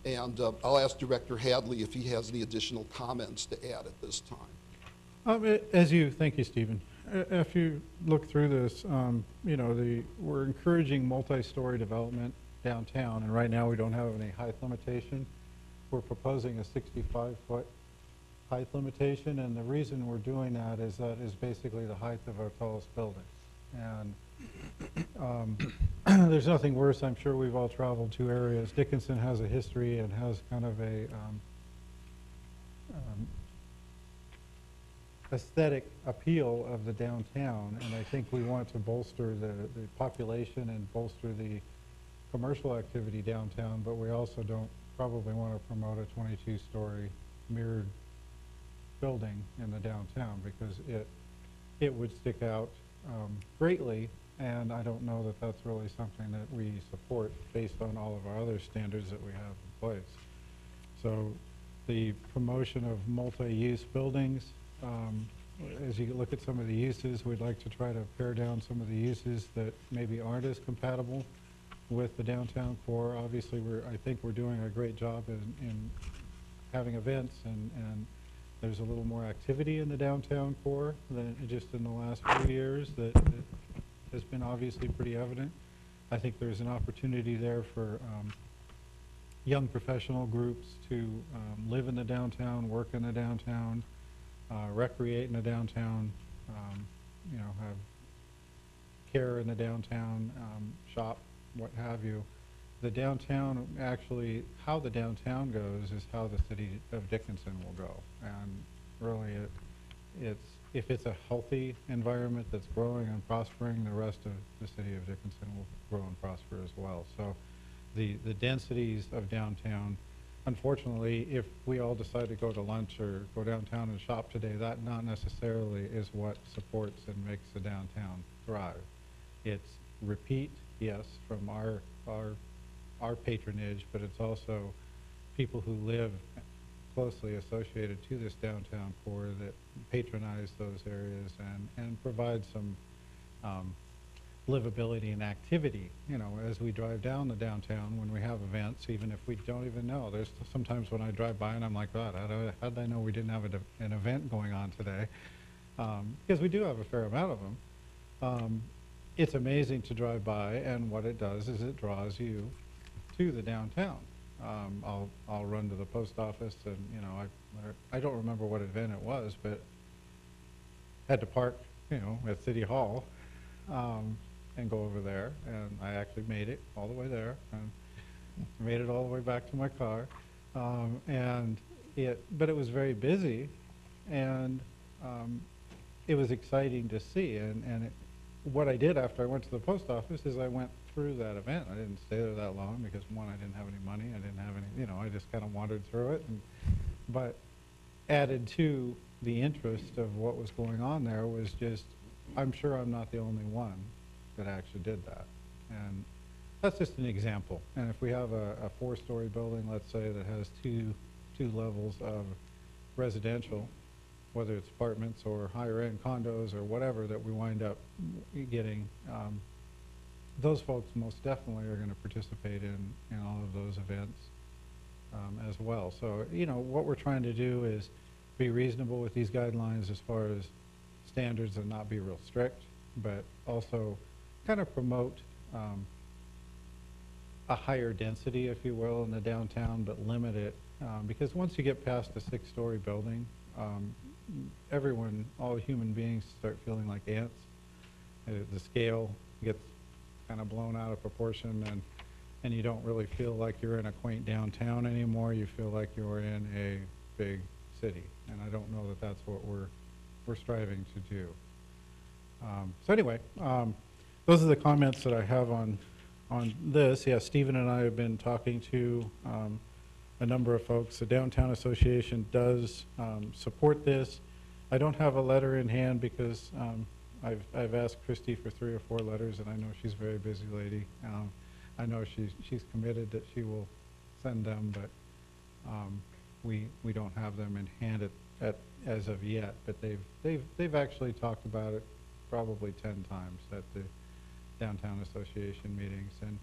And I'll ask Director Hadley if he has any additional comments to add at this time. Thank you, Stephen. If you look through this, we're encouraging multi-story development downtown, and right now we don't have any height limitation. We're proposing a 65-foot height limitation, and the reason we're doing that is basically the height of our tallest building. And there's nothing worse. I'm sure we've all traveled to areas. Dickinson has a history and has kind of a aesthetic appeal of the downtown, and I think we want to bolster the population and bolster the commercial activity downtown, but we also don't probably want to promote a 22-story mirrored building in the downtown, because it would stick out greatly, and I don't know that that's really something that we support based on all of our other standards that we have in place. So the promotion of multi-use buildings, as you look at some of the uses, we'd like to try to pare down some of the uses that maybe aren't as compatible with the downtown core. Obviously, I think we're doing a great job in having events, and there's a little more activity in the downtown core than just in the last few years that has been obviously pretty evident. I think there's an opportunity there for young professional groups to live in the downtown, work in the downtown, recreate in the downtown, have care in the downtown, shop, what have you. The downtown, actually, how the downtown goes is how the city of Dickinson will go. And really, if it's a healthy environment that's growing and prospering, the rest of the city of Dickinson will grow and prosper as well. So the densities of downtown, unfortunately, if we all decide to go to lunch or go downtown and shop today, that not necessarily is what supports and makes the downtown thrive. It's repeat, yes, from our patronage, but it's also people who live closely associated to this downtown core that patronize those areas and provide some livability and activity, as we drive down the downtown when we have events, even if we don't even know. There's sometimes when I drive by and I'm like, God, how did I know we didn't have an event going on today? Because we do have a fair amount of them. It's amazing to drive by, and what it does is it draws you to the downtown. I'll run to the post office, and I don't remember what event it was, but had to park at City Hall and go over there, and I actually made it all the way there and made it all the way back to my car, but it was very busy, and it was exciting to see. What I did after I went to the post office is I went through that event. I didn't stay there that long because, one, I didn't have any money. I didn't have any, I just kind of wandered through it. But added to the interest of what was going on there was just, I'm sure I'm not the only one that actually did that. And that's just an example. And if we have a 4-story building, let's say, that has two levels of residential, whether it's apartments or higher-end condos or whatever that we wind up getting, those folks most definitely are going to participate in all of those events as well. So, what we're trying to do is be reasonable with these guidelines as far as standards and not be real strict, but also kind of promote a higher density, if you will, in the downtown, but limit it, because once you get past a 6-story building, everyone, all human beings start feeling like ants. The scale gets kind of blown out of proportion, and you don't really feel like you're in a quaint downtown anymore. You feel like you're in a big city, and I don't know that that's what we're striving to do. So anyway, those are the comments that I have on this. Yeah, Stephen and I have been talking to a number of folks. The Downtown Association does support this. I don't have a letter in hand because I've asked Christie for 3 or 4 letters, and I know she's a very busy lady. I know she's committed that she will send them, but we don't have them in hand as of yet. But they've actually talked about it probably 10 times at the Downtown Association meetings, and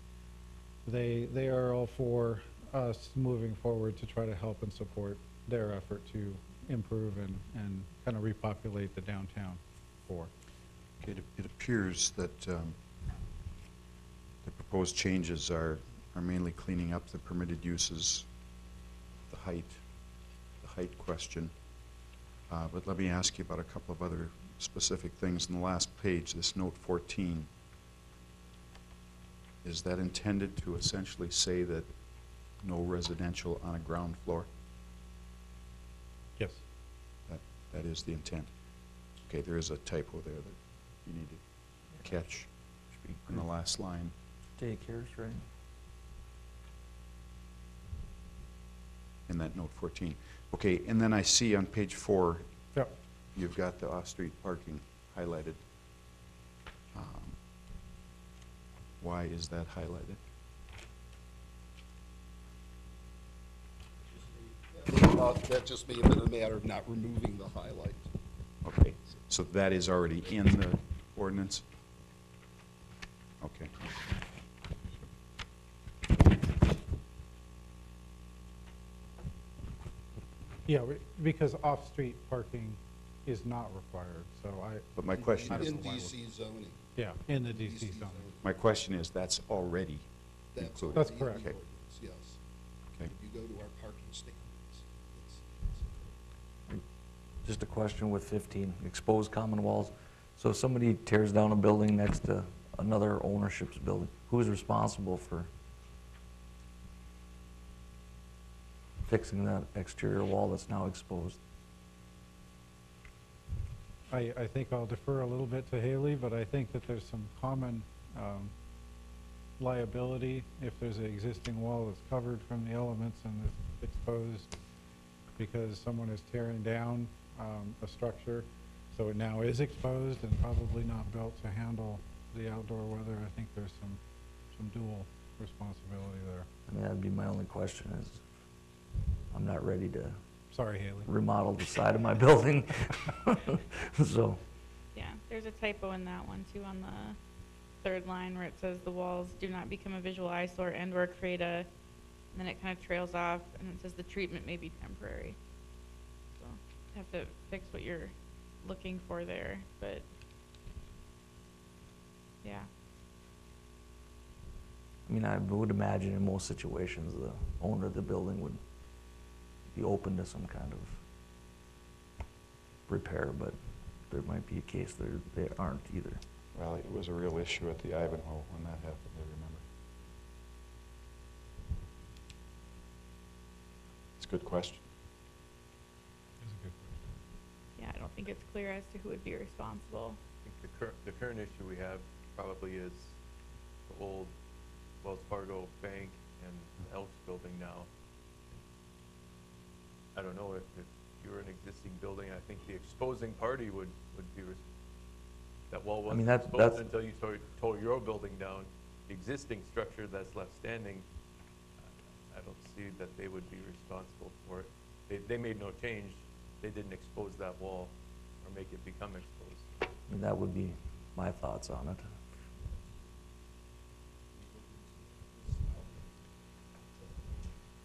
they are all for us moving forward to try to help and support their effort to improve and kind of repopulate the downtown core. Okay, it appears that the proposed changes are mainly cleaning up the permitted uses, the height question. But let me ask you about a couple of other specific things. In the last page, this note 14, is that intended to essentially say that no residential on a ground floor? Yes. That is the intent. Okay, there is a typo there that you need to catch in the last line. Daycares, right? In that note 14. Okay, and then I see on page 4, Yep. you've got the off-street parking highlighted. Why is that highlighted? That just may have been a matter of not removing the highlight. Okay, so that is already in the ordinance? Okay. Yeah, because off-street parking is not required, so But my question I is, don't In know why DC zoning. yeah, in the DC zone. my question is, that's already That's included? That's already in correct. the ordinance, yes. Okay. If you go to our parking standards, Just a question with 15, exposed common walls. So if somebody tears down a building next to another ownership's building, who's responsible for fixing that exterior wall that's now exposed? I think I'll defer a little bit to Haley, but I think that there's some common liability if there's an existing wall that's covered from the elements and is exposed because someone is tearing down a structure, so it now is exposed and probably not built to handle the outdoor weather. I think there's some dual responsibility there. I mean, that'd be my only question is, I'm not ready to Sorry, Haley. remodel the side of my building. So, Yeah, there's a typo in that one too on the 3rd line where it says the walls do not become a visual eyesore and or create a, and then it kind of trails off and it says the treatment may be temporary. So have to fix what you're looking for there, but yeah. I mean, I would imagine in most situations, the owner of the building would be open to some kind of repair, but there might be a case they aren't either. Well, it was a real issue at the Ivanhoe when that happened, I remember. It's a good question. Yeah, I don't think it's clear as to who would be responsible. I think the current issue we have probably is the old Wells Fargo Bank and the Elks building now. I don't know if you were an existing building, I think the exposing party would be, that wall I mean, wasn't that's- exposed until you tore your building down. The existing structure that's left standing, I don't see that they would be responsible for it. They made no change, they didn't expose that wall or make it become exposed. I mean, that would be my thoughts on it.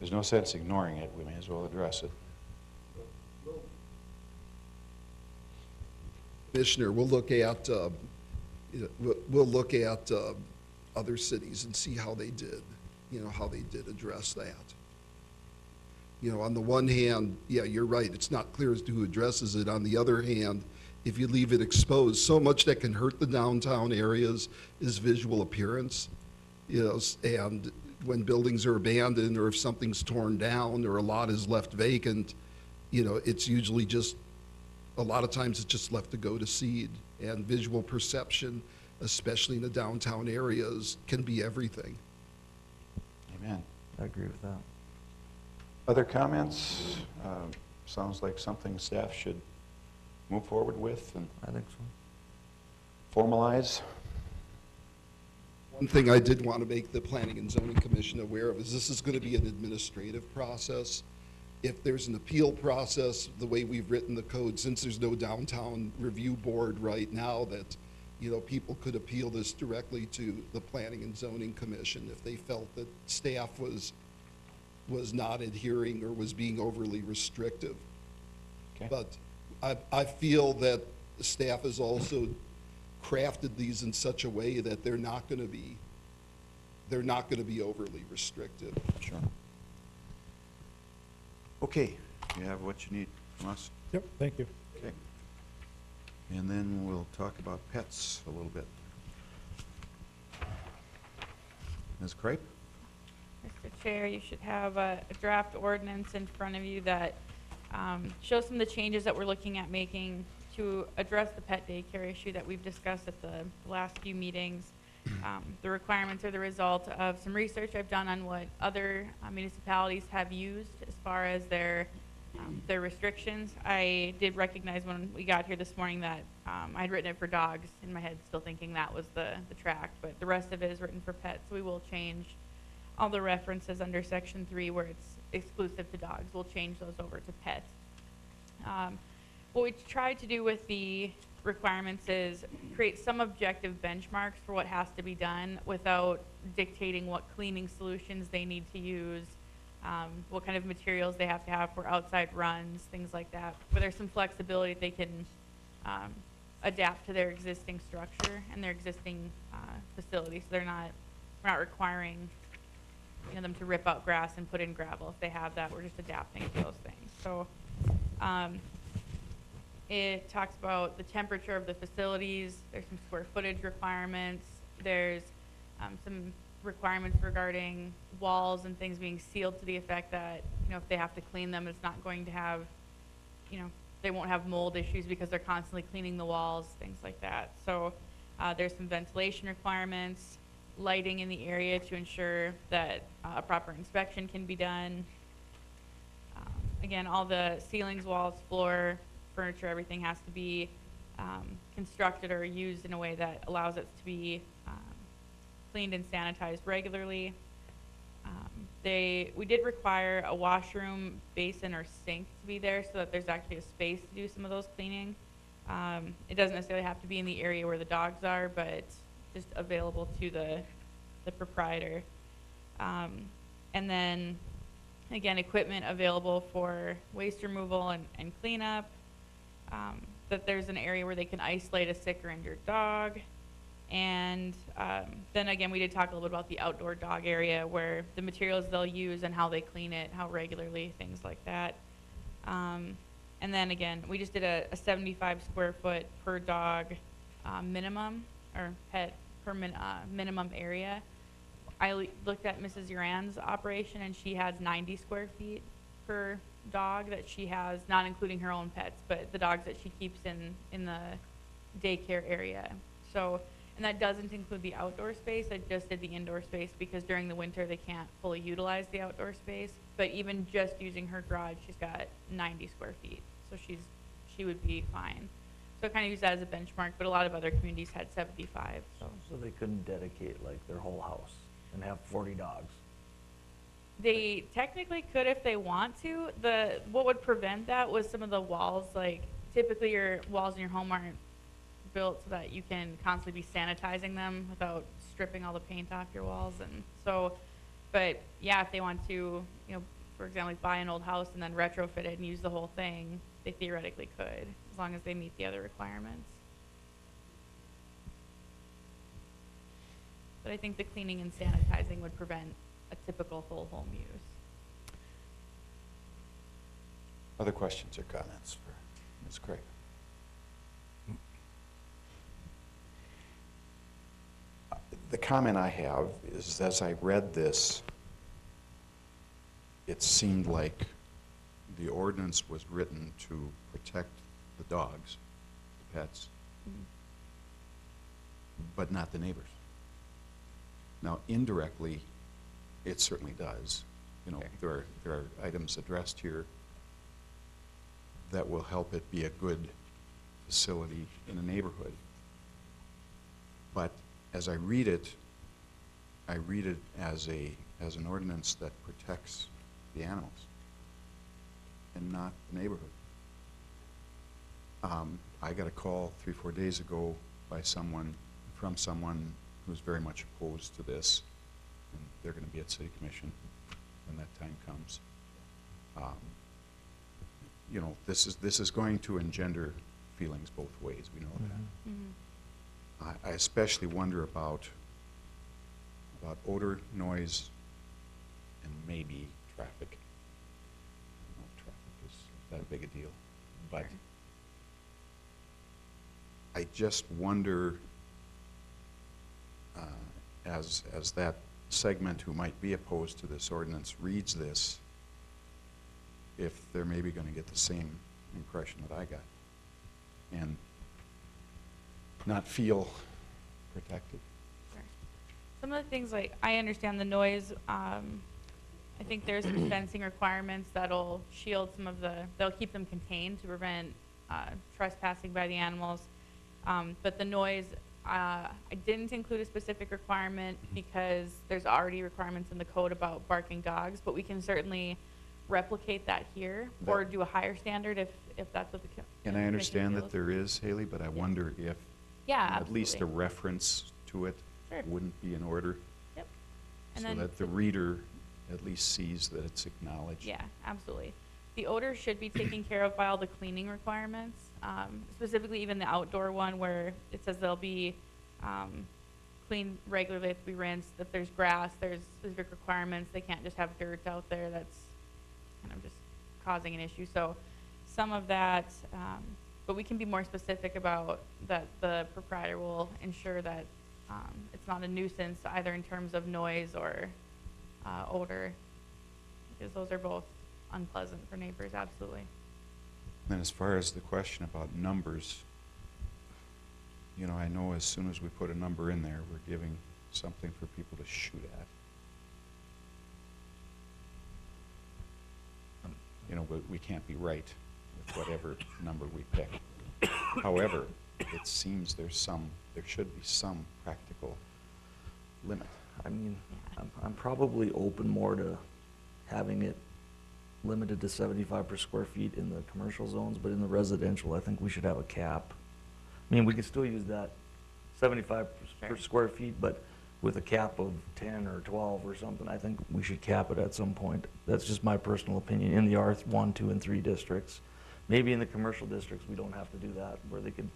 There's no sense ignoring it, we may as well address it. Commissioner, we'll look at, we'll look at other cities and see how they did, how they did address that. On the one hand, yeah, you're right, it's not clear as to who addresses it. On the other hand, if you leave it exposed, so much that can hurt the downtown areas is visual appearance. And when buildings are abandoned or if something's torn down or a lot is left vacant, it's usually just, a lot of times it's just left to go to seed. And visual perception, especially in the downtown areas, can be everything. Amen. I agree with that. Other comments? Sounds like something staff should move forward with and I think so. formalize. One thing I did want to make the Planning and Zoning Commission aware of is this is going to be an administrative process. If there's an appeal process, the way we've written the code, since there's no downtown review board right now, that, you know, people could appeal this directly to the Planning and Zoning Commission if they felt that staff was not adhering or was being overly restrictive. Okay. But I feel that the staff has also crafted these in such a way that they're not going to be overly restrictive. Sure. Okay, you have what you need from us? Yep, thank you. Okay. And then we'll talk about pets a little bit. Ms. Crape? Mr. Chair, you should have a draft ordinance in front of you that shows some of the changes that we're looking at making to address the pet daycare issue that we've discussed at the last few meetings. The requirements are the result of some research I've done on what other municipalities have used as far as their restrictions. I did recognize when we got here this morning that I'd written it for dogs in my head, still thinking that was the tract, but the rest of it is written for pets. So we will change all the references under section 3 where it's exclusive to dogs. We'll change those over to pets. What we tried to do with the requirements is create some objective benchmarks for what has to be done without dictating what cleaning solutions they need to use, what kind of materials they have to have for outside runs, things like that. But there's some flexibility they can adapt to their existing structure and their existing facility. So we're not requiring them to rip out grass and put in gravel. If they have that, we're just adapting to those things. So it talks about the temperature of the facilities. There's some square footage requirements. There's some requirements regarding walls and things being sealed to the effect that, if they have to clean them, it's not going to have, they won't have mold issues because they're constantly cleaning the walls, things like that. So there's some ventilation requirements, lighting in the area to ensure that a proper inspection can be done. Again, all the ceilings, walls, floor, furniture, everything has to be constructed or used in a way that allows it to be cleaned and sanitized regularly. We did require a washroom, basin, or sink to be there so that there's actually a space to do some of those cleaning. It doesn't necessarily have to be in the area where the dogs are, but just available to the proprietor. And then, again, equipment available for waste removal and cleanup. That there's an area where they can isolate a sick or injured dog. And then again, we did talk a little bit about the outdoor dog area where the materials they'll use and how they clean it, how regularly, things like that. And then again, we just did a 75 square foot per dog minimum, or pet per minimum area. I looked at Mrs. Uran's operation and she has 90 square feet per dog that she has, not including her own pets, but the dogs that she keeps in the daycare area. So, and that doesn't include the outdoor space. I just did the indoor space because during the winter they can't fully utilize the outdoor space. But even just using her garage, she's got 90 square feet, so she would be fine. So I kind of use that as a benchmark, but a lot of other communities had 75. So they couldn't dedicate like their whole house and have 40 dogs. they technically could if they want to. What would prevent that was some of the walls. Like typically your walls in your home aren't built so that you can constantly be sanitizing them without stripping all the paint off your walls. And so, but yeah, if they want to, for example, like buy an old house and then retrofit it and use the whole thing, they theoretically could, as long as they meet the other requirements. But I think the cleaning and sanitizing would prevent a typical whole home use. Other questions or comments for Ms. Craig? The comment I have is, as I read this, it seemed like the ordinance was written to protect the dogs, the pets, but not the neighbors. Now, indirectly, it certainly does, You know, Sure. there are items addressed here that will help it be a good facility in a neighborhood. But as I read it as an ordinance that protects the animals and not the neighborhood. I got a call 3-4 days ago from someone who's very much opposed to this, and they're gonna be at city commission when that time comes. You know, this is going to engender feelings both ways, we know that. Mhm. I especially wonder about odor, noise, and maybe traffic. I don't know if traffic is that big a deal, but Sure. I just wonder, as that segment who might be opposed to this ordinance reads this, if they're maybe gonna get the same impression that I got, and not feel protected. Sure. Some of the things, like, I understand the noise, I think there's some fencing requirements that'll shield some of they'll keep them contained to prevent trespassing by the animals. But the noise, I didn't include a specific requirement because there's already requirements in the code about barking dogs, but we can certainly replicate that here or do a higher standard if that's what the And I commission understand that feels. there is, Haley, but I wonder if Yeah, at least a absolutely. reference to it Sure. wouldn't be in order, Yep. And so then that the reader at least sees that it's acknowledged. Yeah, absolutely. The odor should be taken care of by all the cleaning requirements, specifically even the outdoor one where it says they'll be cleaned regularly, have to be rinsed. If there's grass, there's specific requirements. They can't just have dirt out there that's kind of just causing an issue. So some of that, but we can be more specific about that the proprietor will ensure that it's not a nuisance either in terms of noise or odor, because those are both unpleasant for neighbors, absolutely. And as far as the question about numbers, you know, I know as soon as we put a number in there, we're giving something for people to shoot at. You know, we can't be right with whatever number we pick. However, it seems there should be some practical limit. I mean, I'm probably open more to having it limited to 75 per square feet in the commercial zones, but in the residential, I think we should have a cap. I mean, we could still use that 75 per Sure. square feet, but with a cap of 10 or 12 or something, I think we should cap it at some point. That's just my personal opinion, in the R1, 2, and 3 districts. Maybe in the commercial districts, we don't have to do that, where they could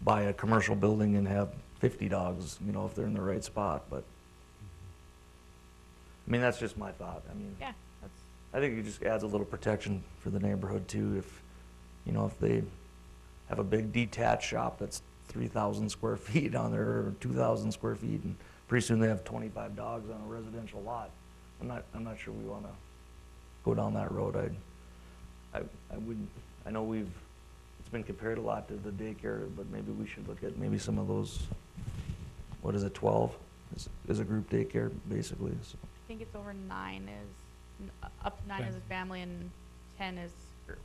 buy a commercial building and have 50 dogs, you know, if they're in the right spot, but, I mean, that's just my thought. I mean, Yeah, that's, I think it just adds a little protection for the neighborhood too, if, you know, if they have a big detached shop that's 3,000 square feet on there, or 2,000 square feet, and pretty soon they have 25 dogs on a residential lot. I'm not sure we wanna go down that road. I wouldn't, I know it's been compared a lot to the daycare, but maybe we should look at maybe some of those, what is it, 12 is a group daycare, basically, so. I think it's over 9 up to 9 is a family and 10 is group,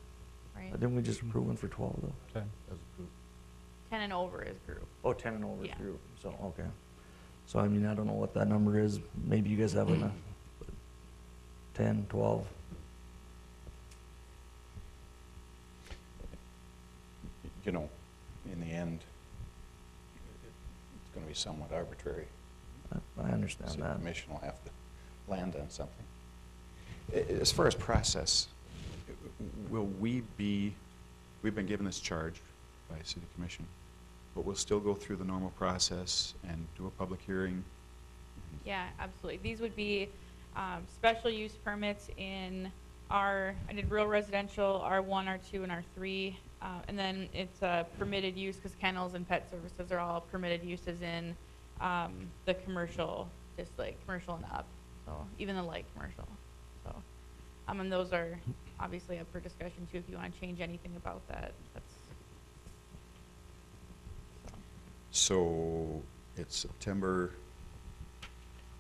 right? Didn't we just approve one for 12 though? 10. 10 and over is group. Oh, 10 and over is Yeah. group, so, okay. So, I mean, I don't know what that number is, maybe you guys have a 10, 12? You know, in the end, it's gonna be somewhat arbitrary. I understand City that. commission will have to land on something. As far as process, we've been given this charge by city commission, but we'll still go through the normal process and do a public hearing. Yeah, absolutely. These would be special use permits in I did rural residential, R1, R2, and R3. And then it's a permitted use, because kennels and pet services are all permitted uses in the commercial, just like commercial and up, so even the light commercial. So, and those are obviously up for discussion too, if you want to change anything about that. So it's September.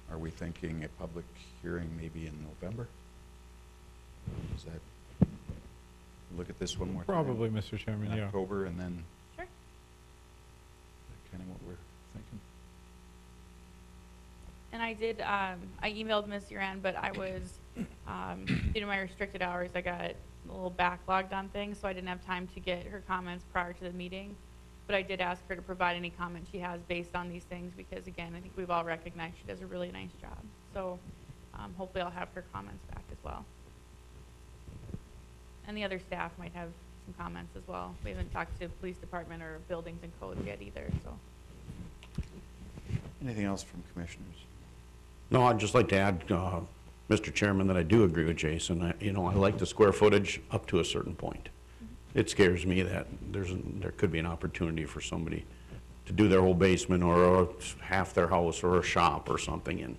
Are we thinking a public hearing maybe in November? Is that, look at this one more time? Probably, Mr. Chairman, In yeah. October, and then Sure. kind of what we're thinking. And I did, I emailed Ms. Uran, but I was, due to my restricted hours, I got a little backlogged on things, so I didn't have time to get her comments prior to the meeting. But I did ask her to provide any comments she has based on these things, because again, I think we've all recognized she does a really nice job. So, hopefully I'll have her comments back as well. And the other staff might have some comments as well. We haven't talked to police department or buildings and codes yet either, so. Anything else from commissioners? No, I'd just like to add, Mr. Chairman, that I do agree with Jason. I like the square footage up to a certain point. It scares me that there could be an opportunity for somebody to do their whole basement or half their house or a shop or something, and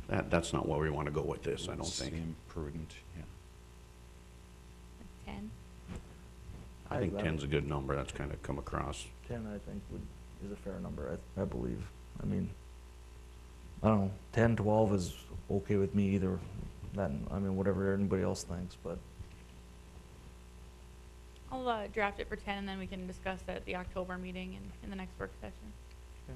that's not where we want to go with this, I don't think. Seem prudent, yeah. 10? I think 10's a good number, that's kind of come across. 10, I think, is a fair number, I believe. I mean, I don't know, 10, 12 is okay with me either. That, I mean, whatever anybody else thinks, but I'll draft it for 10, and then we can discuss that at the October meeting and in the next work session. Okay.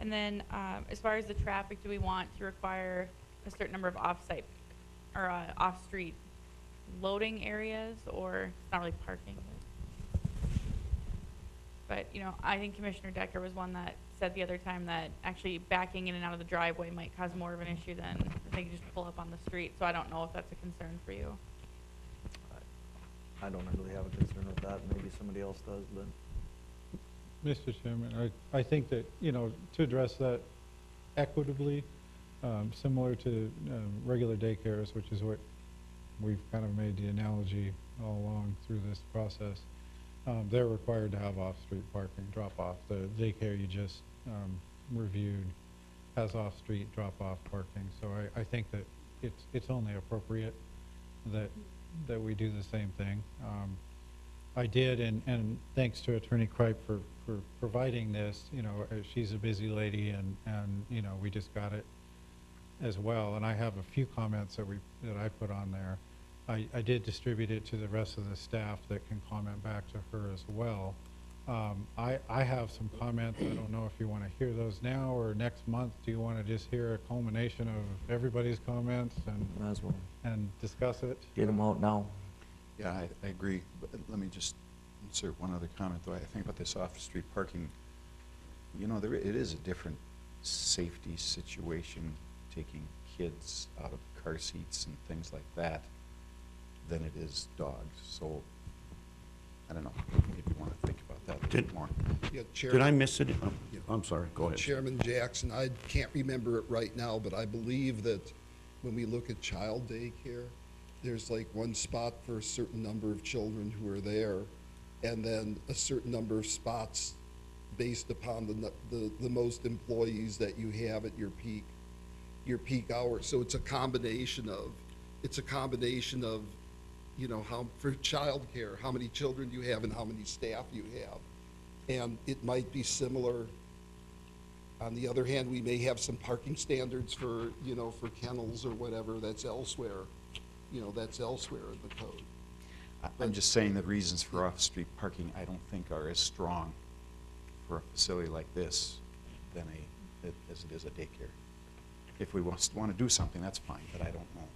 And then, as far as the traffic, do we want to require a certain number of off-site or off-street loading areas, or it's not really parking? But, you know, I think Commissioner Decker was one that said the other time that actually backing in and out of the driveway might cause more of an issue than if they could just pull up on the street. So I don't know if that's a concern for you. I don't really have a concern with that. Maybe somebody else does, but. Mr. Chairman, I think that, you know, to address that equitably, similar to regular daycares, which is what we've kind of made the analogy all along through this process, they're required to have off-street parking, drop-off. The daycare you just reviewed has off-street drop-off parking. So I think that it's only appropriate that we do the same thing. I did, and thanks to Attorney Kripe for providing this. You know, she's a busy lady, and you know, we just got it as well. And I have a few comments that I put on there. I did distribute it to the rest of the staff that can comment back to her as well. I have some comments. I don't know if you want to hear those now or next month. Do you want to just hear a culmination of everybody's comments Might as well and discuss it? get them out now. Yeah, I agree, but let me just insert one other comment, though. I think about this off-street parking, you know, it is a different safety situation, taking kids out of car seats and things like that, than it is dogs. So, I don't know, maybe you want to think about that a bit more. Yeah, Did I miss it? Yeah. I'm sorry, go ahead. Chairman Jackson, I can't remember it right now, but I believe that when we look at child daycare, there's like one spot for a certain number of children who are there, and then a certain number of spots based upon the most employees that you have at your peak hour. So it's a combination of, you know, how, for childcare, how many children you have and how many staff you have. And it might be similar. On the other hand, we may have some parking standards for, you know, for kennels or whatever that's elsewhere, you know, that's elsewhere in the code. I'm just saying the reasons for off-street parking, I don't think are as strong for a facility like this than as it is a daycare. If we want to do something, that's fine, but I don't know.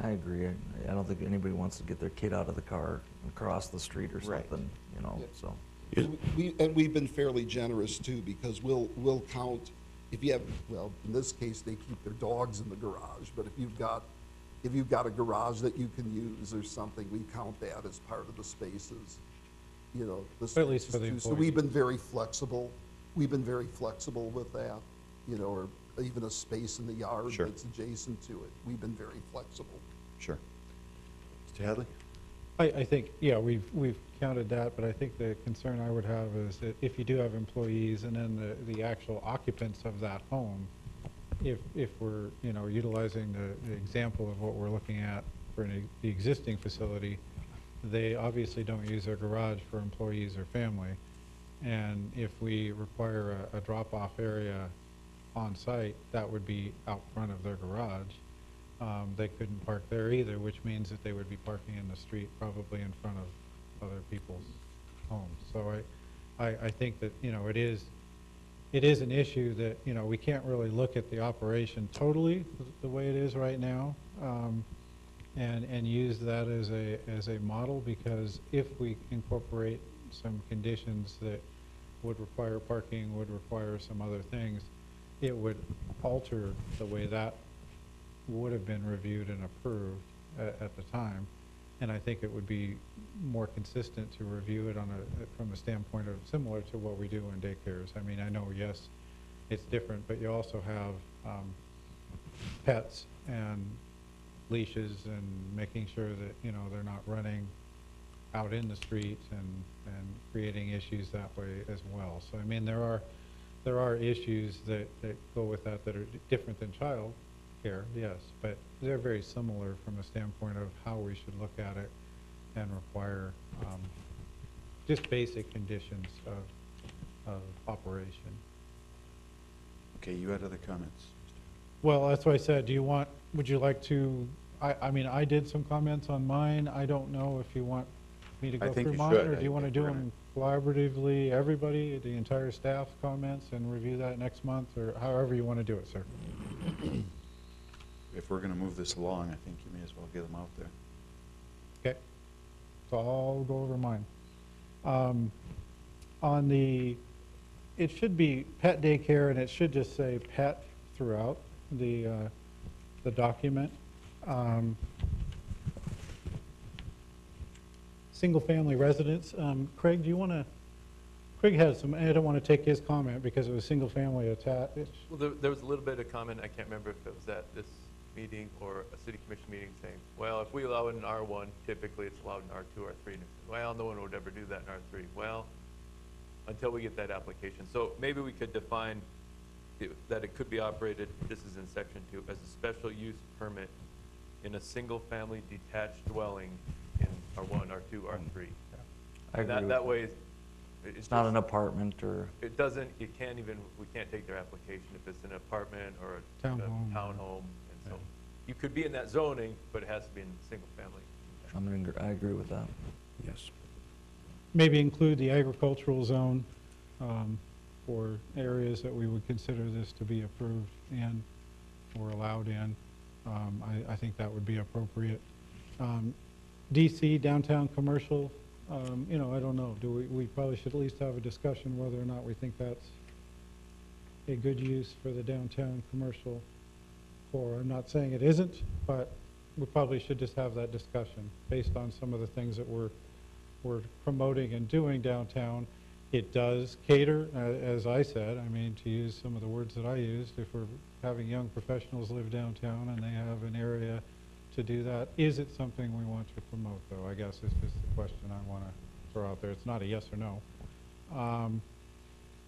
I agree. I don't think anybody wants to get their kid out of the car and cross the street or Right. something, you know, Yeah. so. We've been fairly generous too, because we'll count, if you have, well, in this case, they keep their dogs in the garage, but if you've got a garage that you can use or something, we count that as part of the spaces, you know, the At least for the spaces too. So employees. we've been very flexible with that, you know, or even a space in the yard Sure. that's adjacent to it. We've been very flexible. Sure. Mr. Hadley? I think, yeah, we've counted that, but I think the concern I would have is that if you do have employees and then the actual occupants of that home, if we're, you know, utilizing the example of what we're looking at for the existing facility, they obviously don't use their garage for employees or family. And if we require a drop-off area on site, that would be out front of their garage. they couldn't park there either, which means that they would be parking in the street, probably in front of other people's homes. So I think that, you know, it is an issue that, you know, we can't really look at the operation totally the way it is right now, and use that as a model, because if we incorporate some conditions that would require parking, would require some other things, it would alter the way that would have been reviewed and approved at the time. And I think it would be more consistent to review it from a standpoint of similar to what we do in daycares. I mean, I know, yes, it's different, but you also have pets and leashes and making sure that, you know, they're not running out in the street and creating issues that way as well. So, I mean, there are issues that go with that are different than child care, yes, but they're very similar from a standpoint of how we should look at it and require just basic conditions of operation. Okay, you had other comments? Well, that's why I said, would you like to, I mean, I did some comments on mine. I don't know if you want me to I go think through you mine, should. or do you I want to think do we're them collaboratively, everybody, the entire staff's comments, and review that next month, or however you want to do it, sir? If we're going to move this along, I think you may as well get them out there. Okay, so I'll go over mine. It should be pet daycare, and it should just say pet throughout the document. Single-family residence, Craig, do you want to, Craig had some, I don't want to take his comment because it was single-family attached. Well, there was a little bit of comment, I can't remember if it was at this meeting or a city commission meeting, saying, well, if we allow it in R1, typically it's allowed in R2, R3. And it said, well, no one would ever do that in R3. Well, until we get that application. So maybe we could define that it could be operated, this is in section 2, as a special use permit in a single-family detached dwelling in R1, R2, R3. I agree with That way, It's not an apartment or, it doesn't, we can't take their application if it's an apartment or a Townhome. townhome. And so you could be in that zoning, but it has to be in single family. I agree with that. Yes. Maybe include the agricultural zone for areas that we would consider this to be approved in or allowed in. I think that would be appropriate. DC, downtown commercial, you know, I don't know. We probably should at least have a discussion whether or not we think that's a good use for the downtown commercial core. I'm not saying it isn't, but we probably should just have that discussion based on some of the things that we're promoting and doing downtown. It does cater, as I said, I mean, to use some of the words that I used, if we're having young professionals live downtown and they have an area to do that, is it something we want to promote, though? I guess is just the question I want to throw out there. It's not a yes or no.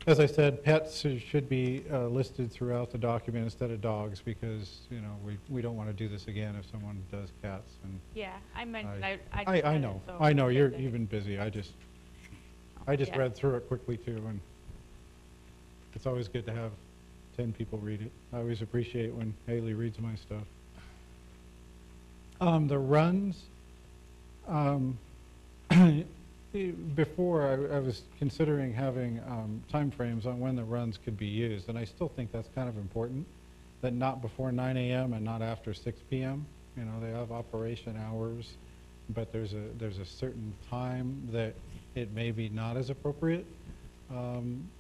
As I said, pets should be listed throughout the document instead of dogs, because, you know, we don't want to do this again if someone does cats. And Yeah, I mentioned, I just I read it, know, so I know, it's you're good to- even busy. I just Yeah. read through it quickly too, and it's always good to have 10 people read it. I always appreciate when Haley reads my stuff. The runs, before I was considering having timeframes on when the runs could be used, and I still think that's kind of important, that not before 9 a.m. and not after 6 p.m. You know, they have operation hours, but there's a certain time that it may be not as appropriate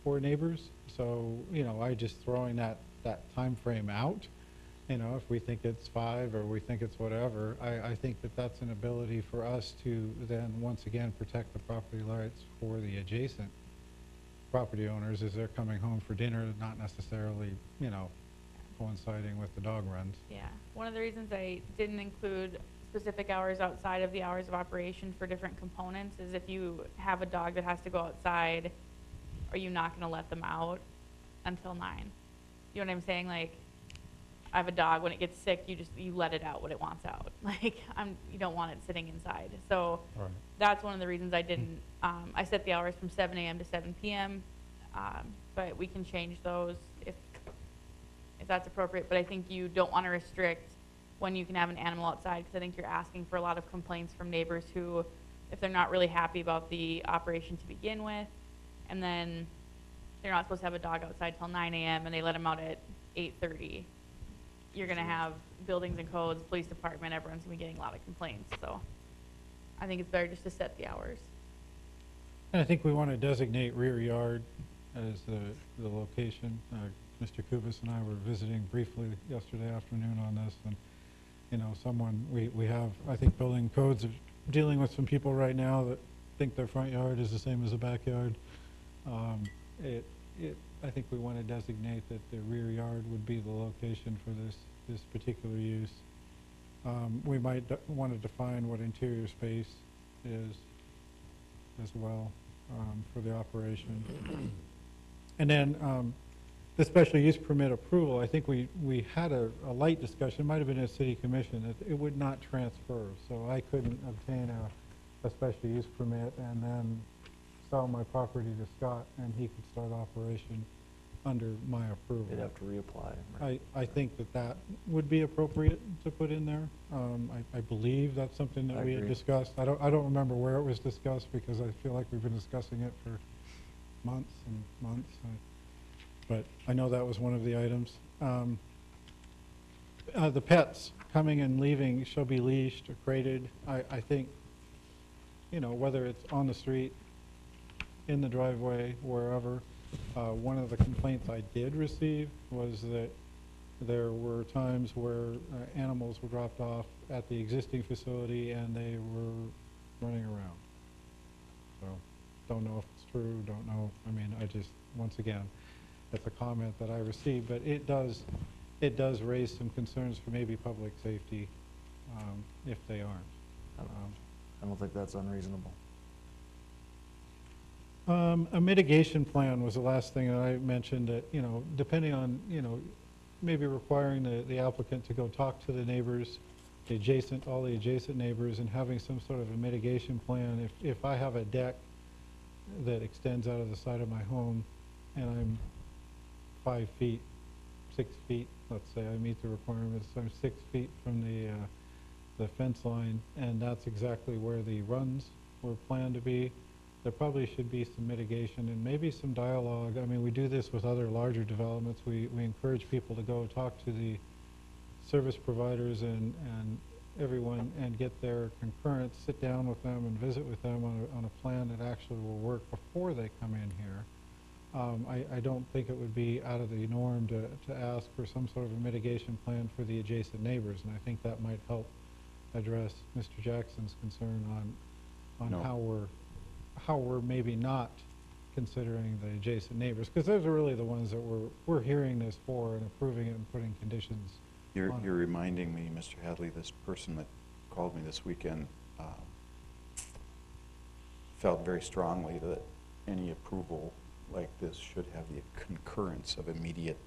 for neighbors. So, you know, I just throwing that time frame out. You know, if we think it's 5 or we think it's whatever, I think that that's an ability for us to then once again protect the property rights for the adjacent property owners as they're coming home for dinner, not necessarily, you know, coinciding with the dog runs. Yeah, one of the reasons I didn't include specific hours outside of the hours of operation for different components is if you have a dog that has to go outside, are you not gonna let them out until 9? You know what I'm saying? Like, I have a dog, when it gets sick, you let it out when it wants out. Like, you don't want it sitting inside. So Right. that's one of the reasons I didn't, I set the hours from 7 a.m. to 7 p.m. But we can change those if that's appropriate. But I think you don't want to restrict when you can have an animal outside, because I think you're asking for a lot of complaints from neighbors who, if they're not really happy about the operation to begin with, and then they're not supposed to have a dog outside till 9 a.m. and they let them out at 8:30, you're gonna have buildings and codes, police department, everyone's gonna be getting a lot of complaints, so I think it's better just to set the hours. And I think we want to designate rear yard as the location. Mr. Kubis and I were visiting briefly yesterday afternoon on this, and, you know, we have, I think, building codes of dealing with some people right now that think their front yard is the same as the backyard. I think we want to designate that the rear yard would be the location for this particular use. We might want to define what interior space is as well, for the operation. And then, the special use permit approval, I think we had a light discussion, it might have been a city commission, that it would not transfer. So I couldn't obtain a special use permit and then sell my property to Scott and he could start operation under my approval. They'd have to reapply. Right? I think that would be appropriate to put in there. I believe that's something that I we had agree. discussed. I don't remember where it was discussed because I feel like we've been discussing it for months and months. But I know that was one of the items. The pets coming and leaving shall be leashed or crated. I think, you know, whether it's on the street, in the driveway, wherever. One of the complaints I did receive was that there were times where animals were dropped off at the existing facility and they were running around. So, don't know if it's true, don't know. I mean, once again, that's a comment that I received, but it does raise some concerns for maybe public safety, if they aren't. I don't think that's unreasonable. A mitigation plan was the last thing that I mentioned, that, you know, depending on, you know, maybe requiring the applicant to go talk to the neighbors, all the adjacent neighbors, and having some sort of a mitigation plan. If I have a deck that extends out of the side of my home and I'm 5 feet, 6 feet, let's say I meet the requirements, so I'm 6 feet from the fence line, and that's exactly where the runs were planned to be. There probably should be some mitigation and maybe some dialogue. I mean, we do this with other larger developments. We encourage people to go talk to the service providers and everyone and get their concurrence, sit down with them and visit with them on a plan that actually will work before they come in here. I don't think it would be out of the norm to ask for some sort of a mitigation plan for the adjacent neighbors, and I think that might help address Mr. Jackson's concern on No. how we're maybe not considering the adjacent neighbors, because those are really the ones that we're hearing this for and approving it and putting conditions You're on it. reminding me, Mr. Hadley, this person that called me this weekend felt very strongly that any approval like this should have the concurrence of immediate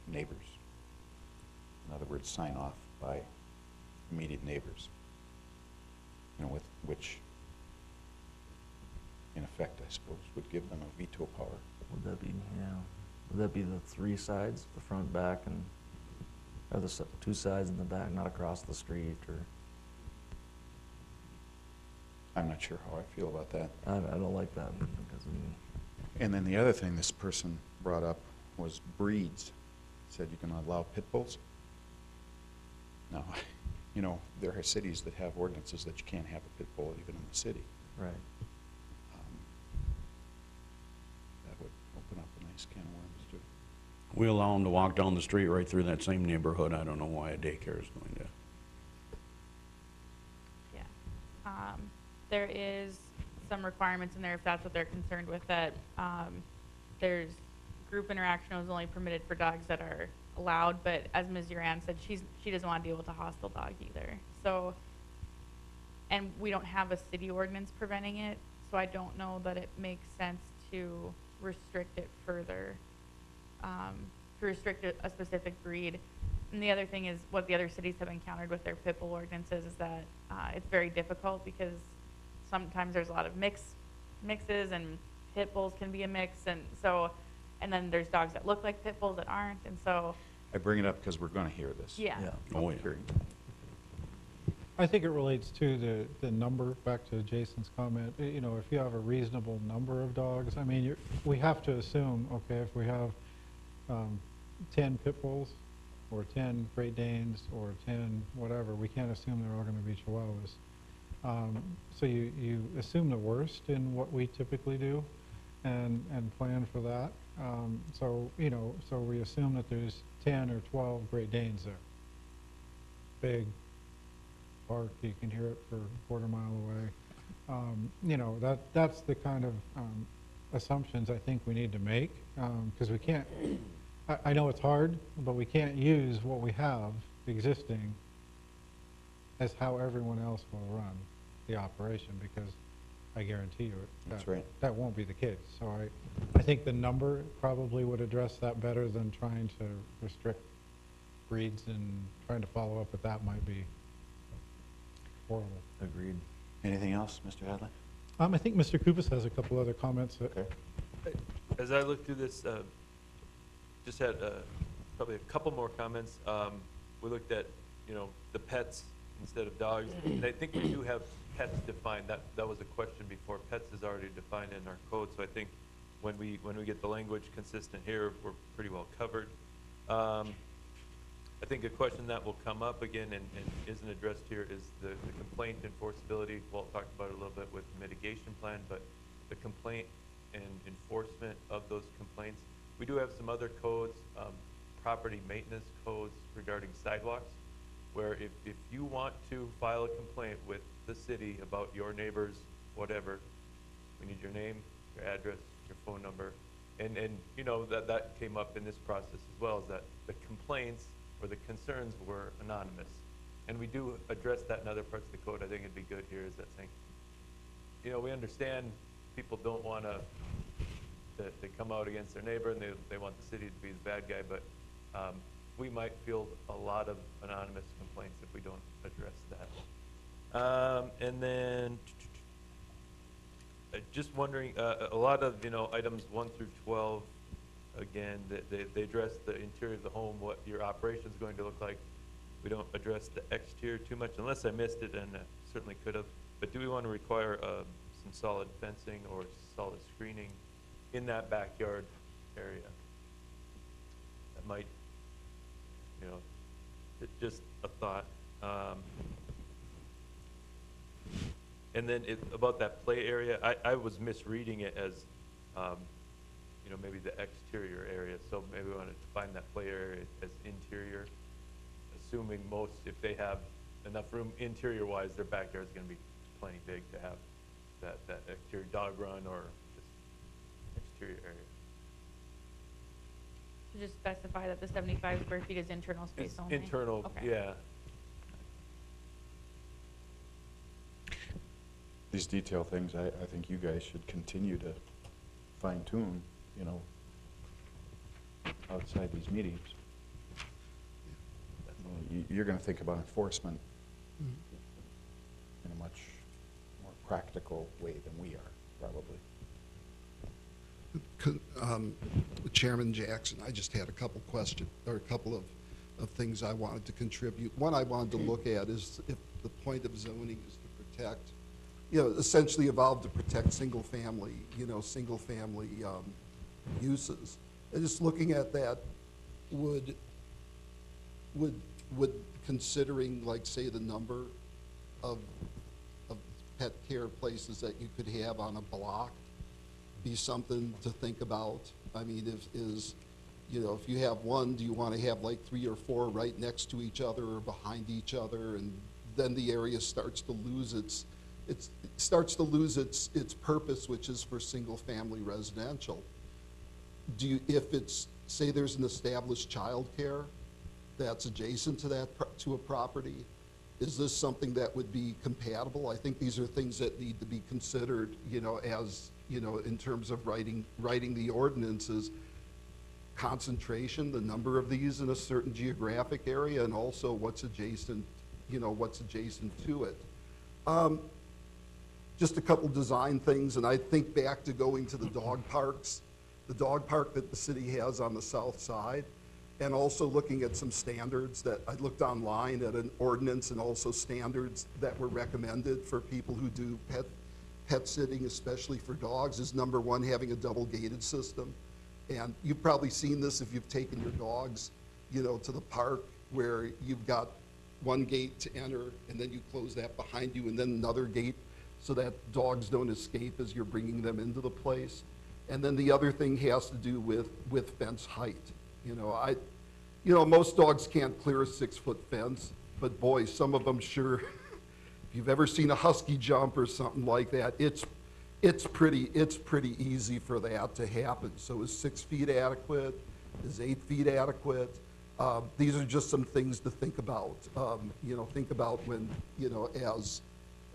neighbors. In other words, sign off by immediate neighbors, you know, which in effect, I suppose, would give them a veto power. Would that be the 3 sides, the front, back, and, or the 2 sides in the back, not across the street, or? I'm not sure how I feel about that. I don't like that, because, And then the other thing this person brought up was breeds. Said you can allow pit bulls. Now, you know, there are cities that have ordinances that you can't have a pit bull even in the city. right. That would open up a nice can of worms too. We allow them to walk down the street right through that same neighborhood. I don't know why a daycare is going to. Yeah. There is some requirements in there if that's what they're concerned with, that there's group interaction is only permitted for dogs that are allowed, but as Ms. Duran said, she doesn't want to deal with a hostile dog either. So, and we don't have a city ordinance preventing it, so I don't know that it makes sense to restrict it further, to restrict a specific breed. And the other thing is, what the other cities have encountered with their pit bull ordinances is that it's very difficult because sometimes there's a lot of mixes, and pit bulls can be a mix, and so, and then there's dogs that look like pit bulls that aren't, and so. I bring it up because we're going to hear this. Yeah. Yeah. Oh, Public yeah. hearing. I think it relates to the number, back to Jason's comment. You know, if you have a reasonable number of dogs, I mean, we have to assume, okay, if we have 10 pit bulls or 10 Great Danes or 10 whatever, we can't assume they're all going to be Chihuahuas. So you assume the worst in what we typically do and plan for that. So, you know, so we assume that there's 10 or 12 Great Danes there. Big, bark, you can hear it for a quarter mile away. You know, that's the kind of assumptions I think we need to make, because we can't, I know it's hard, but we can't use what we have existing as how everyone else will run the operation, because I guarantee you That's right. that won't be the case. So I think the number probably would address that better than trying to restrict breeds, and trying to follow up with that might be horrible. Agreed. Anything else, Mr. Hadley? I think Mr. Kupas has a couple other comments that. Okay. As I looked through this, just had probably a couple more comments. We looked at, you know, the pets instead of dogs, and I think we do have pets defined. That was a question before. Pets is already defined in our code, so I think when we get the language consistent here, we're pretty well covered. I think a question that will come up again and isn't addressed here is the complaint enforceability. Walt talked about it a little bit with the mitigation plan, but the complaint and enforcement of those complaints. We do have some other codes, property maintenance codes regarding sidewalks, where if you want to file a complaint with the city about your neighbor's whatever, we need your name, your address, your phone number. And you know, that came up in this process as well, is that the complaints or the concerns were anonymous. And we do address that in other parts of the code. I think it'd be good here, is that saying, you know, we understand people don't want to come out against their neighbor, and they want the city to be the bad guy, but we might field a lot of anonymous complaints if we don't address that. And then just wondering, a lot of, you know, items 1 through 12, again, they address the interior of the home, what your operation is going to look like. We don't address the exterior too much, unless I missed it, and certainly could have. But do we want to require some solid fencing or solid screening in that backyard area? That might, you know, just a thought. And then about that play area, I was misreading it as, you know, maybe the exterior area. So maybe we want to define that play area as interior, assuming most, if they have enough room interior-wise, their backyard is going to be plenty big to have that exterior dog run or just exterior area. To just specify that the 75 square feet is internal space It's only? internal, Okay. yeah. These detail things, I think you guys should continue to fine tune, you know, outside these meetings. You're going to think about enforcement in a much more practical way than we are, probably. Chairman Jackson, I just had a couple questions, or a couple of things I wanted to contribute. One I wanted to look at is if the point of zoning is to protect, you know, essentially evolved to protect single-family uses. And just looking at that, would considering, like, say, the number of pet care places that you could have on a block be something to think about? I mean, you know, if you have one, do you want to have like 3 or 4 right next to each other or behind each other, and then the area starts to lose its purpose, which is for single-family residential. If it's, say, there's an established childcare that's adjacent to that to a property, is this something that would be compatible? I think these are things that need to be considered, you know, as, you know, in terms of writing the ordinances. Concentration, the number of these in a certain geographic area, and also what's adjacent, you know, what's adjacent to it. Just a couple design things, and I think back to going to the dog parks. The dog park that the city has on the south side, and also looking at some standards that I looked online at an ordinance and also standards that were recommended for people who do pet sitting, especially for dogs, is number one, having a double gated system. And you've probably seen this if you've taken your dogs, you know, to the park, where you've got one gate to enter and then you close that behind you and then another gate so that dogs don't escape as you're bringing them into the place. And then the other thing has to do with fence height. You know, most dogs can't clear a 6-foot fence, but boy, some of them sure. If you've ever seen a husky jump or something like that, it's pretty easy for that to happen. So is 6 feet adequate? Is 8 feet adequate? These are just some things to think about. Think about when,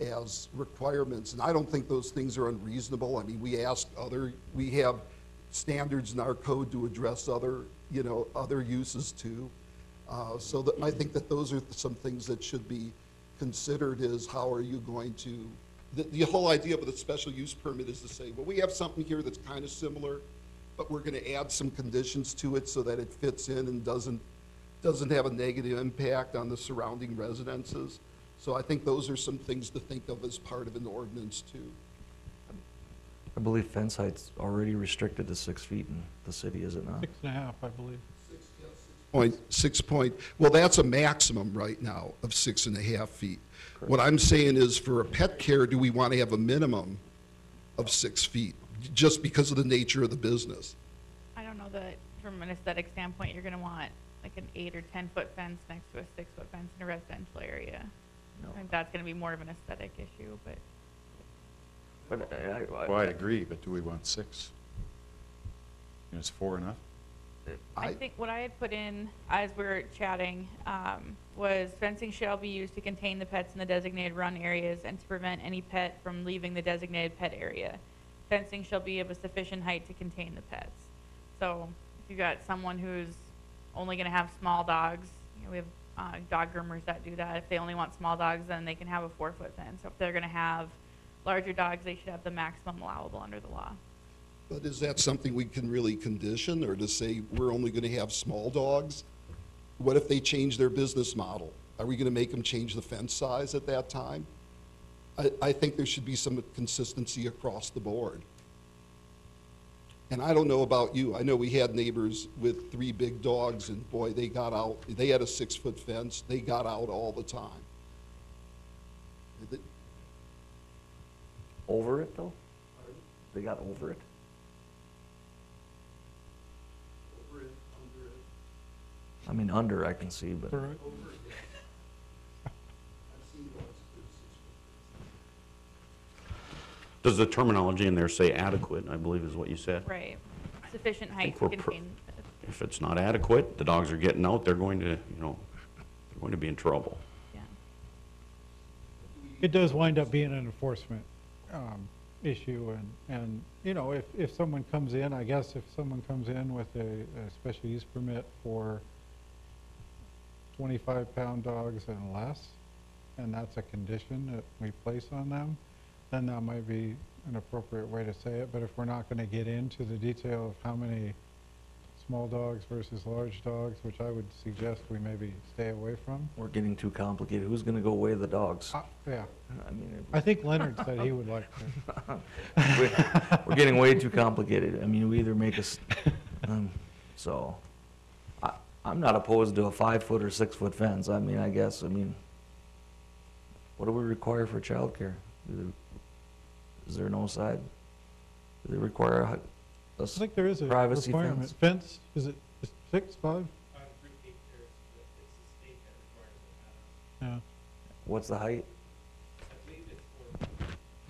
as requirements. And I don't think those things are unreasonable. I mean, we have standards in our code to address other uses too. I think that those are some things that should be considered, is how are you going to, the whole idea of the special use permit is to say, well, we have something here that's kind of similar, but we're going to add some conditions to it so that it fits in and doesn't have a negative impact on the surrounding residences. So I think those are some things to think of as part of an ordinance too. I believe fence height's already restricted to 6 feet in the city, is it not? 6.5, I believe. 6 point, well, that's a maximum right now of 6.5 feet. Correct. What I'm saying is, for a pet care, do we want to have a minimum of 6 feet, just because of the nature of the business? I don't know that from an aesthetic standpoint, you're gonna want like an 8 or 10-foot fence next to a 6-foot fence in a residential area. No. I think that's gonna be more of an aesthetic issue, but But Well, I'd agree, but do we want 6? Is 4 enough? I think what I had put in as we were chatting was fencing shall be used to contain the pets in the designated run areas and to prevent any pet from leaving the designated pet area. Fencing shall be of a sufficient height to contain the pets. So if you've got someone who's only going to have small dogs, we have dog groomers that do that. If they only want small dogs, then they can have a 4-foot fence. So if they're going to have larger dogs, they should have the maximum allowable under the law. But is that something we can really condition, or to say we're only going to have small dogs? What if they change their business model? Are we going to make them change the fence size at that time? I think there should be some consistency across the board. And I don't know about you. I know we had neighbors with 3 big dogs, and boy, they got out. They had a 6-foot fence. They got out all the time. Over it, though? They got over it? Over it, under it. I mean, under I can see, but Correct. Over it. I've seen dogs that are 6 foot. Does the terminology in there say adequate, I believe is what you said? Right. Sufficient height to we're contain. If it's not adequate, the dogs are getting out, they're going to be in trouble. Yeah. It does wind up being an enforcement issue, and if someone comes in, I guess if someone comes in with a special use permit for 25-pound dogs and less, and that's a condition that we place on them, then that might be an appropriate way to say it. But if we're not going to get into the detail of how many small dogs versus large dogs, which I would suggest we maybe stay away from. we're getting too complicated. Who's gonna go weigh the dogs? Yeah, I mean, I think Leonard said he would like to. we're getting way too complicated. I mean, we either make us, so, I'm not opposed to a 5-foot or 6-foot fence. I mean, what do we require for childcare? Is there no side? Do they require a I think there is a privacy requirement. fence? Is it 6, 5? Yeah. What's the height?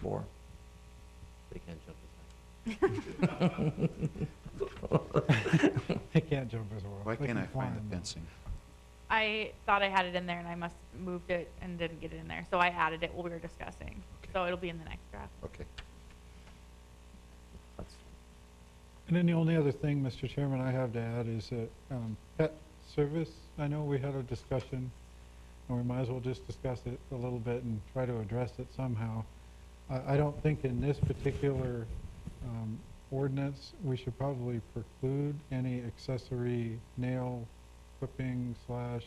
4. They can't jump as high. They can't jump as well. Why They can't can I find climb. the fencing? I thought I had it in there and I must have moved it and didn't get it in there. So I added it while we were discussing. Okay. So it'll be in the next draft. Okay. And then the only other thing, Mr. Chairman, I have to add is that pet service, I know we had a discussion, and we might as well just discuss it a little bit and try to address it somehow. I don't think in this particular ordinance, we should probably preclude any accessory nail clipping slash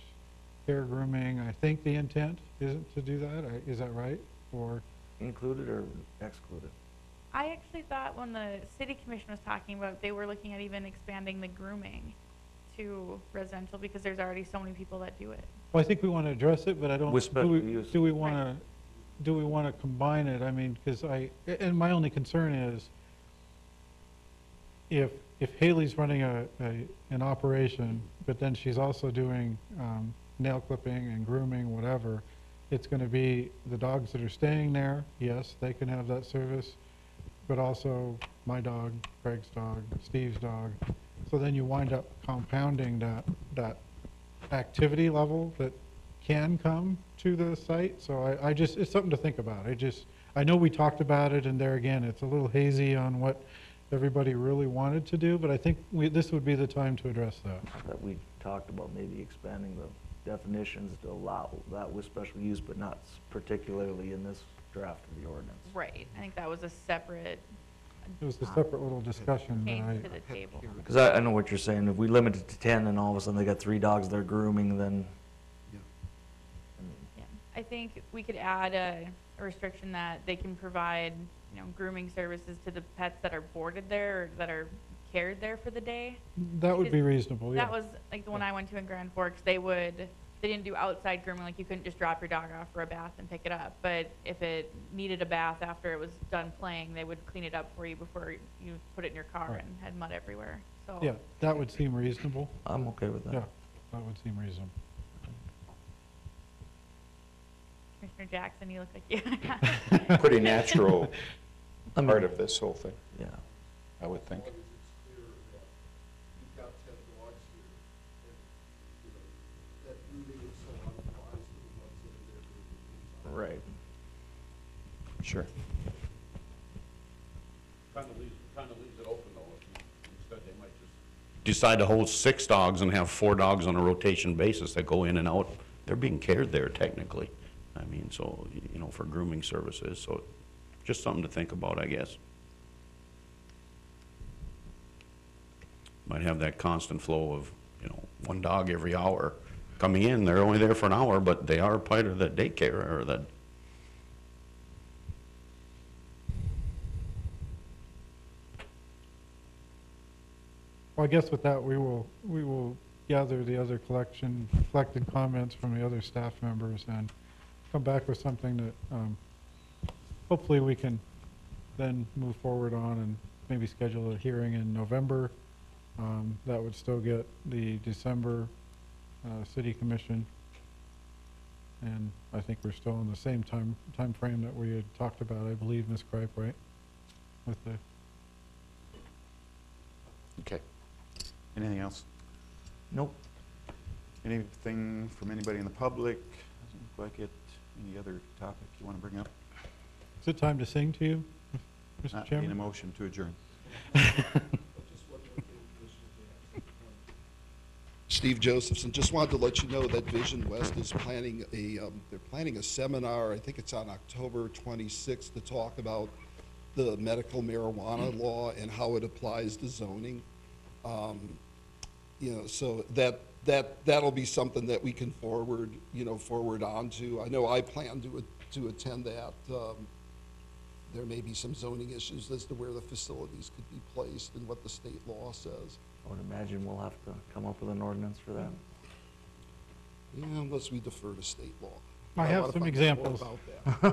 hair grooming. I think the intent isn't to do that, is that right? Or, Included or excluded? I actually thought when the city commission was talking about, they were looking at even expanding the grooming to residential because there's already so many people that do it. well, I think we want to address it, but I don't, With special use. do we want to, do we want to combine it? I mean, because and my only concern is if Haley's running an operation, but then she's also doing nail clipping and grooming, whatever, it's going to be the dogs that are staying there, yes, they can have that service, but also my dog, Craig's dog, Steve's dog. So then you wind up compounding that activity level that can come to the site. So I just, it's something to think about. I know we talked about it, and there again, it's a little hazy on what everybody really wanted to do, but I think this would be the time to address that. That we talked about maybe expanding the definitions to allow that with special use, but not particularly in this draft of the ordinance. Right, I think that was a separate It was a separate little discussion that came I, to the table. Because I know what you're saying, if we limit it to 10 and all of a sudden they got 3 dogs they're grooming, then, Yeah, I think we could add a restriction that they can provide, grooming services to the pets that are boarded there or that are cared there for the day. that would be reasonable, yeah. That was like the one I went to in Grand Forks. They didn't do outside grooming, like you couldn't just drop your dog off for a bath and pick it up. But if it needed a bath after it was done playing, they would clean it up for you before you put it in your car Right. and had mud everywhere. So Yeah, that would seem reasonable. I'm okay with that. Yeah, that would seem reasonable. Commissioner Jackson, you look like you. Pretty natural I mean, part of this whole thing, Yeah. I would think. Right. Sure. Kind of leaves it open though. Instead, they might just decide to hold 6 dogs and have 4 dogs on a rotation basis that go in and out. They're being cared there technically. I mean, so, for grooming services, so just something to think about, I guess. Might have that constant flow of, 1 dog every hour coming in. They're only there for an hour, but they are part of the daycare or the. Well, I guess with that, we will gather the other collected comments from the other staff members and come back with something that hopefully we can then move forward on and maybe schedule a hearing in November. That would still get the December city commission. And I think we're still in the same time frame that we had talked about, I believe, Ms. Kripe, right? With the Okay. Anything else? Nope. Anything from anybody in the public? Doesn't look like it. Any other topic you want to bring up? Is it time to sing to you, Mr. Not Chairman? in a motion to adjourn. Steve Josephson, just wanted to let you know that Vision West is planning they're planning a seminar, I think it's on October 26th, to talk about the medical marijuana law and how it applies to zoning. So that'll be something that we can forward on to. I know I plan to attend that. There may be some zoning issues as to where the facilities could be placed and what the state law says. I would imagine we'll have to come up with an ordinance for that. Yeah, unless we defer to state law. I have wanna some find out more examples. about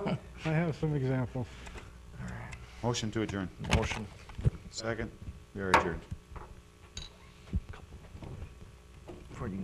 that. I have some examples. Motion to adjourn. Motion. Second, we are adjourned. Before you